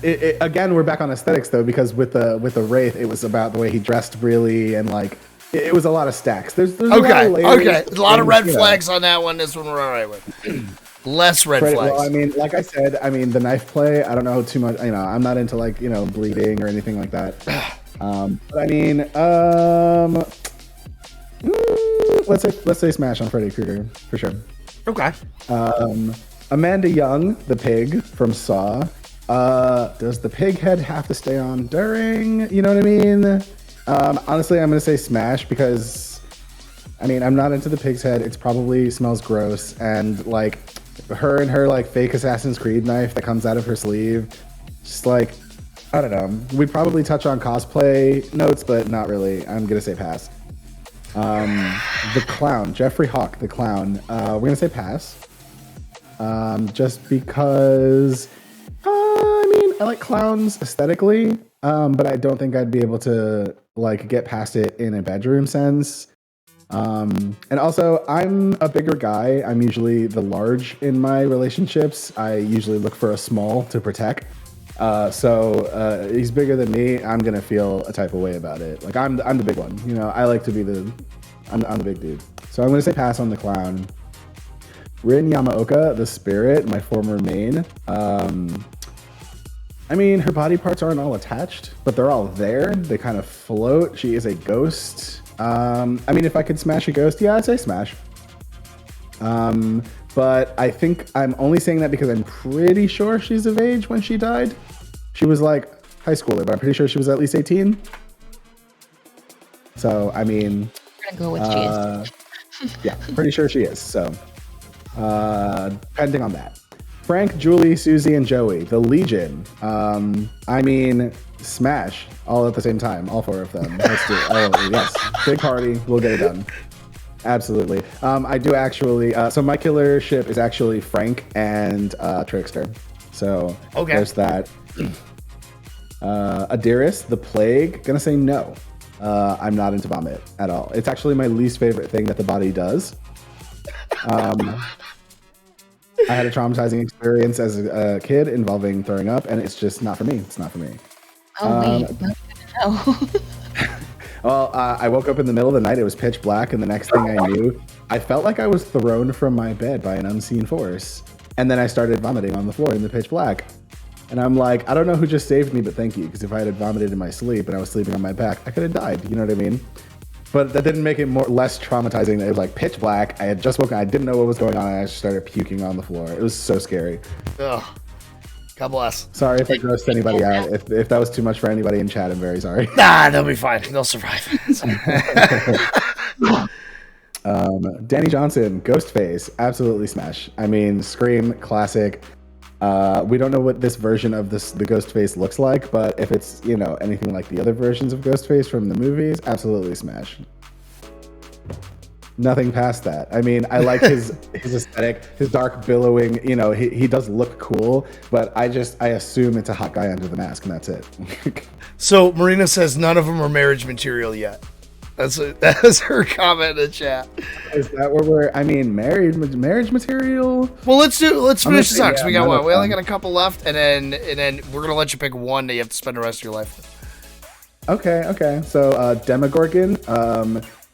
again we're back on aesthetics though, because with the Wraith it was about the way he dressed really, and like it was a lot of stacks. There's a lot of layers, a lot of red flags on that one. This one we're all right with. Less red flags. Well, I mean, like I said, the knife play, I don't know too much. I'm not into like, bleeding or anything like that. But I mean, let's say smash on Freddy Krueger for sure. Okay. Amanda Young, the pig from Saw. Does the pig head have to stay on during? You know what I mean? Honestly, I'm gonna say smash because, I'm not into the pig's head. It probably smells gross, and like her and her like fake Assassin's Creed knife that comes out of her sleeve, just like I don't know. We'd probably touch on cosplay notes, but not really. I'm gonna say pass. The clown, Jeffrey Hawk, the clown. We're gonna say pass. Just because I like clowns aesthetically, but I don't think I'd be able to like get past it in a bedroom sense. And also, I'm a bigger guy. I'm usually the large in my relationships. I usually look for a small to protect. So he's bigger than me. I'm gonna feel a type of way about it. Like I'm the big one. I like to be I'm the big dude. So I'm gonna say pass on the clown. Rin Yamaoka, the spirit, my former main. Her body parts aren't all attached, but they're all there. They kind of float. She is a ghost. If I could smash a ghost, yeah, I'd say smash. But I think I'm only saying that because I'm pretty sure she's of age when she died. She was like high schooler, but I'm pretty sure she was at least 18. So, I'm gonna go with she is. Yeah, pretty sure she is. So, depending on that. Frank, Julie, Susie, and Joey, the Legion. Smash all at the same time, all four of them. Let's do it. Oh, yes. Big party. We'll get it done. Absolutely. I do actually. So my killer ship is actually Frank and Trickster. So there's that. Adiris, the Plague. Gonna say no. I'm not into vomit at all. It's actually my least favorite thing that the body does. I had a traumatizing experience as a kid involving throwing up, and it's just not for me. It's not for me. Oh wait, not good Oh. Well, I woke up in the middle of the night. It was pitch black, and the next thing I knew, I felt like I was thrown from my bed by an unseen force. And then I started vomiting on the floor in the pitch black. And I'm like, I don't know who just saved me, but thank you. Because if I had vomited in my sleep and I was sleeping on my back, I could have died. You know what I mean? But that didn't make it less traumatizing. It was like pitch black. I had just woken. I didn't know what was going on. And I just started puking on the floor. It was so scary. Ugh. God bless. Sorry if I grossed anybody out. If that was too much for anybody in chat, I'm very sorry. Nah, they'll be fine. They'll survive. Danny Johnson, Ghostface, absolutely smash. I mean, Scream, classic. We don't know what this version of the Ghostface looks like, but if it's, anything like the other versions of Ghostface from the movies, absolutely smash. Nothing past that. I mean, I like his aesthetic, his dark billowing, he does look cool, but I assume it's a hot guy under the mask, and that's it. So Marina says none of them are marriage material yet. That was her comment in the chat. Is that where marriage material? Well, let's finish this out, 'cause we got one. We only them. got a couple left, and then we're gonna let you pick one that you have to spend the rest of your life with. Okay. So Demogorgon,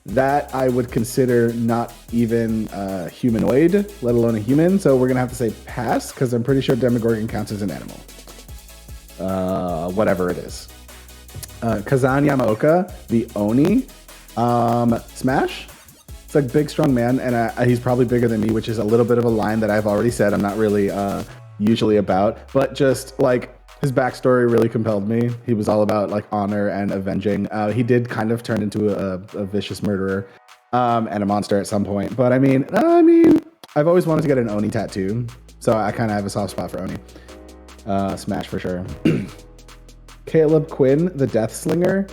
that I would consider not even humanoid, let alone a human. So we're gonna have to say pass, because I'm pretty sure Demogorgon counts as an animal. Whatever it is. Kazan Yamaoka, the Oni, smash. It's like big, strong man, and he's probably bigger than me, which is a little bit of a line that I've already said I'm not really usually about, but just like his backstory really compelled me. He was all about like honor and avenging. He did kind of turn into a vicious murderer and a monster at some point, but I mean, I've always wanted to get an Oni tattoo, so I kind of have a soft spot for Oni. Smash for sure. Caleb Quinn, the Death Slinger,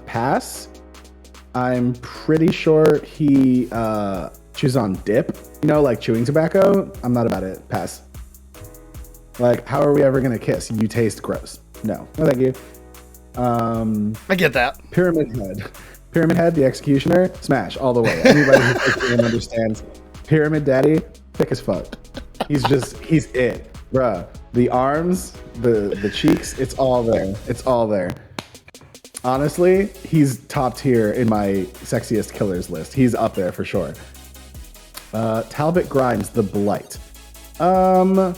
pass. I'm pretty sure he chews on dip, like chewing tobacco. I'm not about it. Pass. Like, how are we ever gonna kiss? You taste gross. No, thank you. I get that. Pyramid Head, the Executioner, smash all the way. Anybody who plays the game understands. Pyramid Daddy, thick as fuck. He's it, bruh. The arms, the cheeks, it's all there. Honestly, he's top tier in my sexiest killers list. He's up there for sure. Talbot Grimes, the Blight. I'm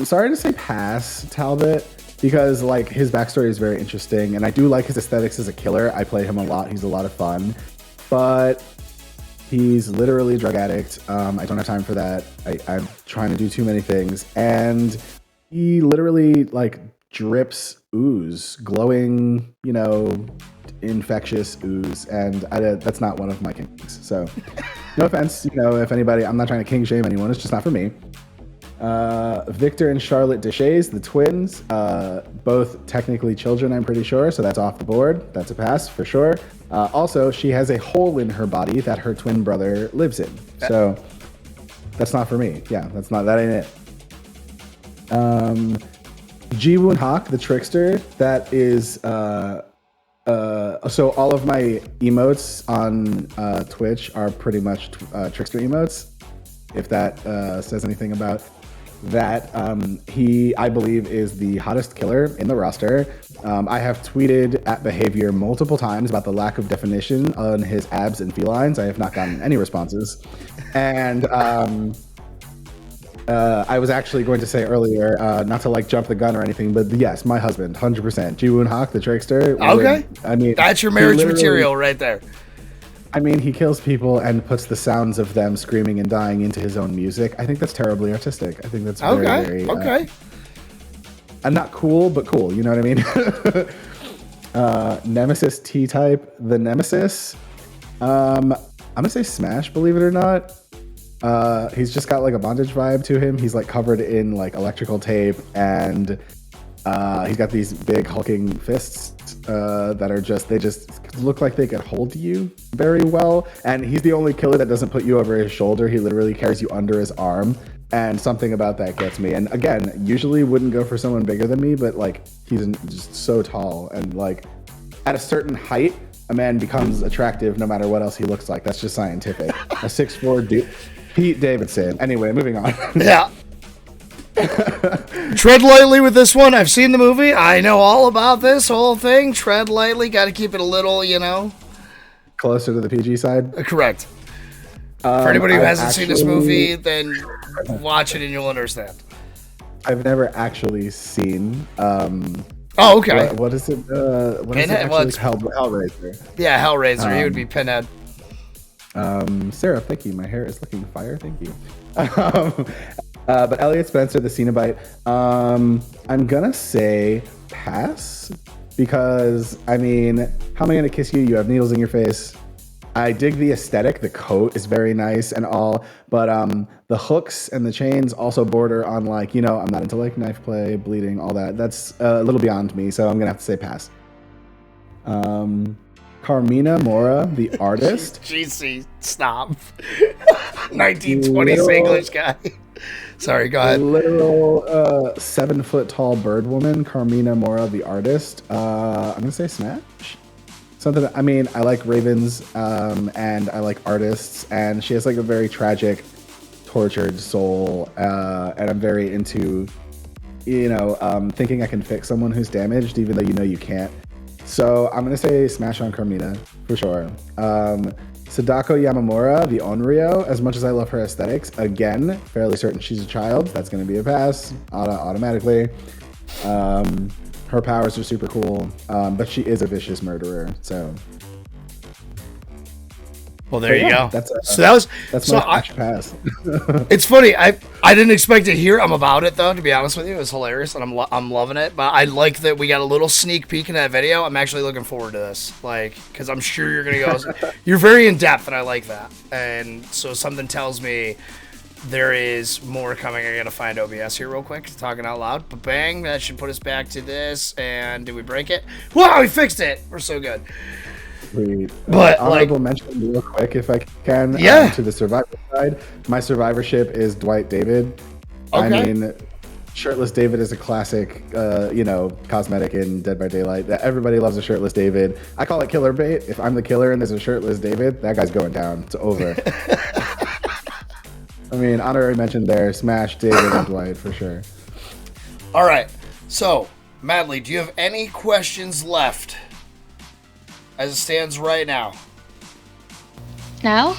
sorry to say pass, Talbot, because like his backstory is very interesting, and I do like his aesthetics as a killer. I play him a lot. He's a lot of fun, but he's literally a drug addict. I don't have time for that. I'm trying to do too many things, and he literally like drips ooze, glowing, infectious ooze, and that's not one of my kinks. So, no offense, if anybody, I'm not trying to king shame anyone. It's just not for me. Victor and Charlotte Deshays, the twins, both technically children, I'm pretty sure, so that's off the board. That's a pass for sure. Also, she has a hole in her body that her twin brother lives in, so that's not for me. Yeah, that ain't it. Ji-Woon Hawk, the Trickster, that is so all of my emotes on Twitch are pretty much Trickster emotes, if that says anything about that. He, I believe, is the hottest killer in the roster. I have tweeted at Behavior multiple times about the lack of definition on his abs and felines. I have not gotten any responses. And I was actually going to say earlier, not to like jump the gun or anything, but yes, my husband, 100%. Ji-Woon Hawk, the Trickster. Okay. That's your marriage material right there. He kills people and puts the sounds of them screaming and dying into his own music. I think that's terribly artistic. I think that's very, okay. And not cool, but cool. You know what I mean? Nemesis T-Type, the Nemesis. I'm gonna say smash, believe it or not. He's just got like a bondage vibe to him. He's like covered in like electrical tape, and he's got these big hulking fists that are they just look like they could hold you very well. And he's the only killer that doesn't put you over his shoulder. He literally carries you under his arm, and something about that gets me. And again, usually wouldn't go for someone bigger than me, but like he's just so tall, and like at a certain height, a man becomes attractive no matter what else he looks like. That's just scientific. A 6'4" dude. Pete Davidson. Anyway, moving on. Yeah. Tread lightly with this one. I've seen the movie. I know all about this whole thing. Tread lightly. Got to keep it a little, Closer to the PG side. Correct. For anybody who hasn't seen this movie, then watch it and you'll understand. I've never actually seen. Oh, okay. What is it? What is it Pinhead? actually? Hellraiser. Yeah, Hellraiser. He would be Pinhead. Sarah, thank you. My hair is looking fire. Thank you. But Elliot Spencer, the Cenobite. I'm gonna say pass because I mean, how am I gonna kiss you? You have needles in your face. I dig the aesthetic. The coat is very nice and all, but the hooks and the chains also border on like, I'm not into like knife play, bleeding, all that. That's a little beyond me, so I'm gonna have to say pass. Carmina Mora, the artist. GC, stop. 1920s English guy. Sorry, go ahead. Literal 7-foot-tall bird woman, Carmina Mora, the artist. I'm gonna say smash. Something. I like ravens, and I like artists, and she has like a very tragic, tortured soul, and I'm very into, thinking I can fix someone who's damaged, even though you can't. So I'm gonna say smash on Carmina for sure. Sadako Yamamura, the Onryo. As much as I love her aesthetics, again, fairly certain she's a child. That's gonna be a pass automatically. Her powers are super cool, but she is a vicious murderer. So, well, there you go. That's my pass. It's funny. I didn't expect to hear about it though. To be honest with you, it was hilarious, and I'm loving it. But I like that we got a little sneak peek in that video. I'm actually looking forward to this, because I'm sure you're gonna go. You're very in depth, and I like that. And so something tells me there is more coming. I gotta find OBS here real quick. Talking out loud. But bang, that should put us back to this. And did we break it? Wow, we fixed it. We're so good. Sweet. But honorable mention real quick if I can. Yeah. To the survivor side, my survivorship is Dwight David. Okay. Shirtless David is a classic, cosmetic in Dead by Daylight. Everybody loves a shirtless David. I call it killer bait. If I'm the killer and there's a shirtless David, that guy's going down. It's over. Honorary mention there. Smash David and Dwight for sure. All right. So, Madly, do you have any questions left as it stands right now? Now?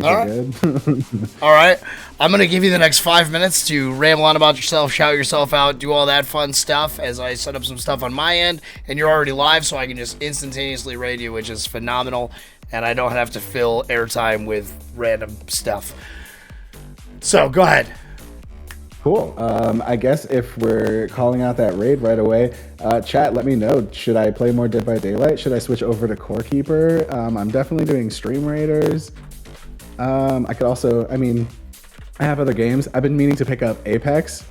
All right. Good. All right. I'm going to give you the next 5 minutes to ramble on about yourself, shout yourself out, do all that fun stuff as I set up some stuff on my end. And you're already live, so I can just instantaneously raid you, which is phenomenal. And I don't have to fill airtime with random stuff. So, go ahead. Cool. I guess if we're calling out that raid right away, chat, let me know. Should I play more Dead by Daylight? Should I switch over to Core Keeper? I'm definitely doing Stream Raiders. I could also, I have other games. I've been meaning to pick up Apex,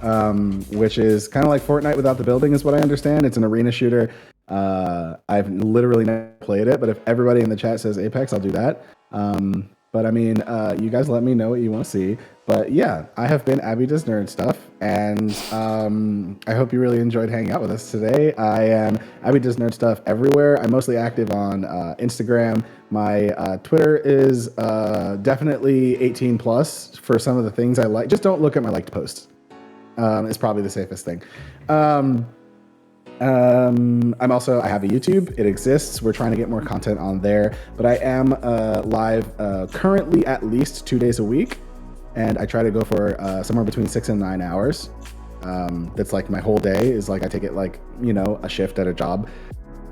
which is kind of like Fortnite without the building is what I understand. It's an arena shooter. I've literally never played it, but if everybody in the chat says Apex, I'll do that. But you guys let me know what you want to see. But yeah, I have been AbiDoesNerdStuff, and I hope you really enjoyed hanging out with us today. I am AbiDoesNerdStuff everywhere. I'm mostly active on Instagram. My Twitter is definitely 18 plus for some of the things I like. Just don't look at my liked posts. It's probably the safest thing. I have a YouTube. It exists. We're trying to get more content on there, but I am live currently at least 2 days a week, and I try to go for somewhere between 6 and 9 hours. That's like my whole day is like I take it like a shift at a job,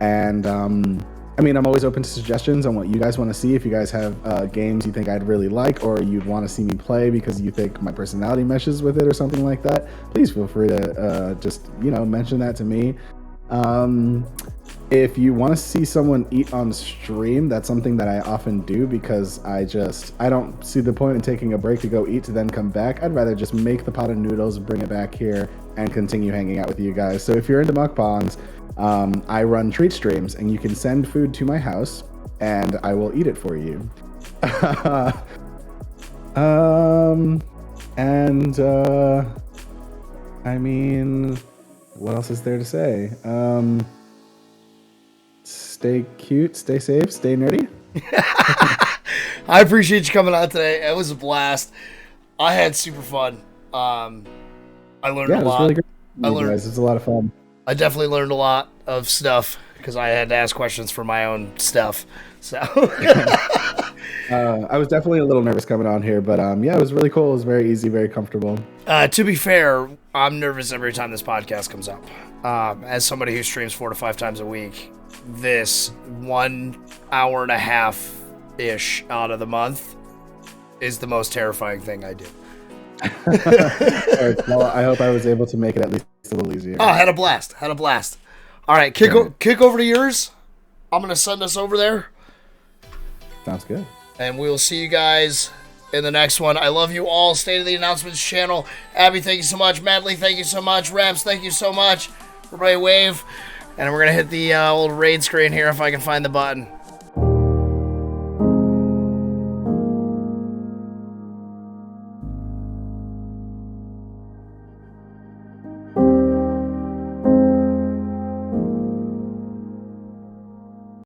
and I'm always open to suggestions on what you guys want to see. If you guys have games you think I'd really like, or you'd want to see me play because you think my personality meshes with it or something like that, please feel free to just mention that to me. If you want to see someone eat on stream, that's something that I often do because I don't see the point in taking a break to go eat to then come back. I'd rather just make the pot of noodles, bring it back here, and continue hanging out with you guys. So if you're into mukbangs, I run treat streams, and you can send food to my house, and I will eat it for you. What else is there to say? Stay cute, stay safe, stay nerdy. I appreciate you coming out today. It was a blast. I had super fun. I learned Yeah, a it was lot. really great. I You learned. guys, it was a lot of fun. I definitely learned a lot of stuff because I had to ask questions for my own stuff. So I was definitely a little nervous coming on here, but yeah, it was really cool. It was very easy, very comfortable. to be fair, I'm nervous every time this podcast comes up. As somebody who streams 4 to 5 times a week, this 1 hour and a half ish out of the month is the most terrifying thing I do. All right, well, I hope I was able to make it at least a little easier. Oh, had a blast. All right, kick over to yours. I'm going to send us over there. Sounds good. And we'll see you guys in the next one. I love you all. State of the Announcements channel. Abby, thank you so much. Madly, thank you so much. Rabs, thank you so much. Everybody wave. And we're going to hit the old raid screen here if I can find the button.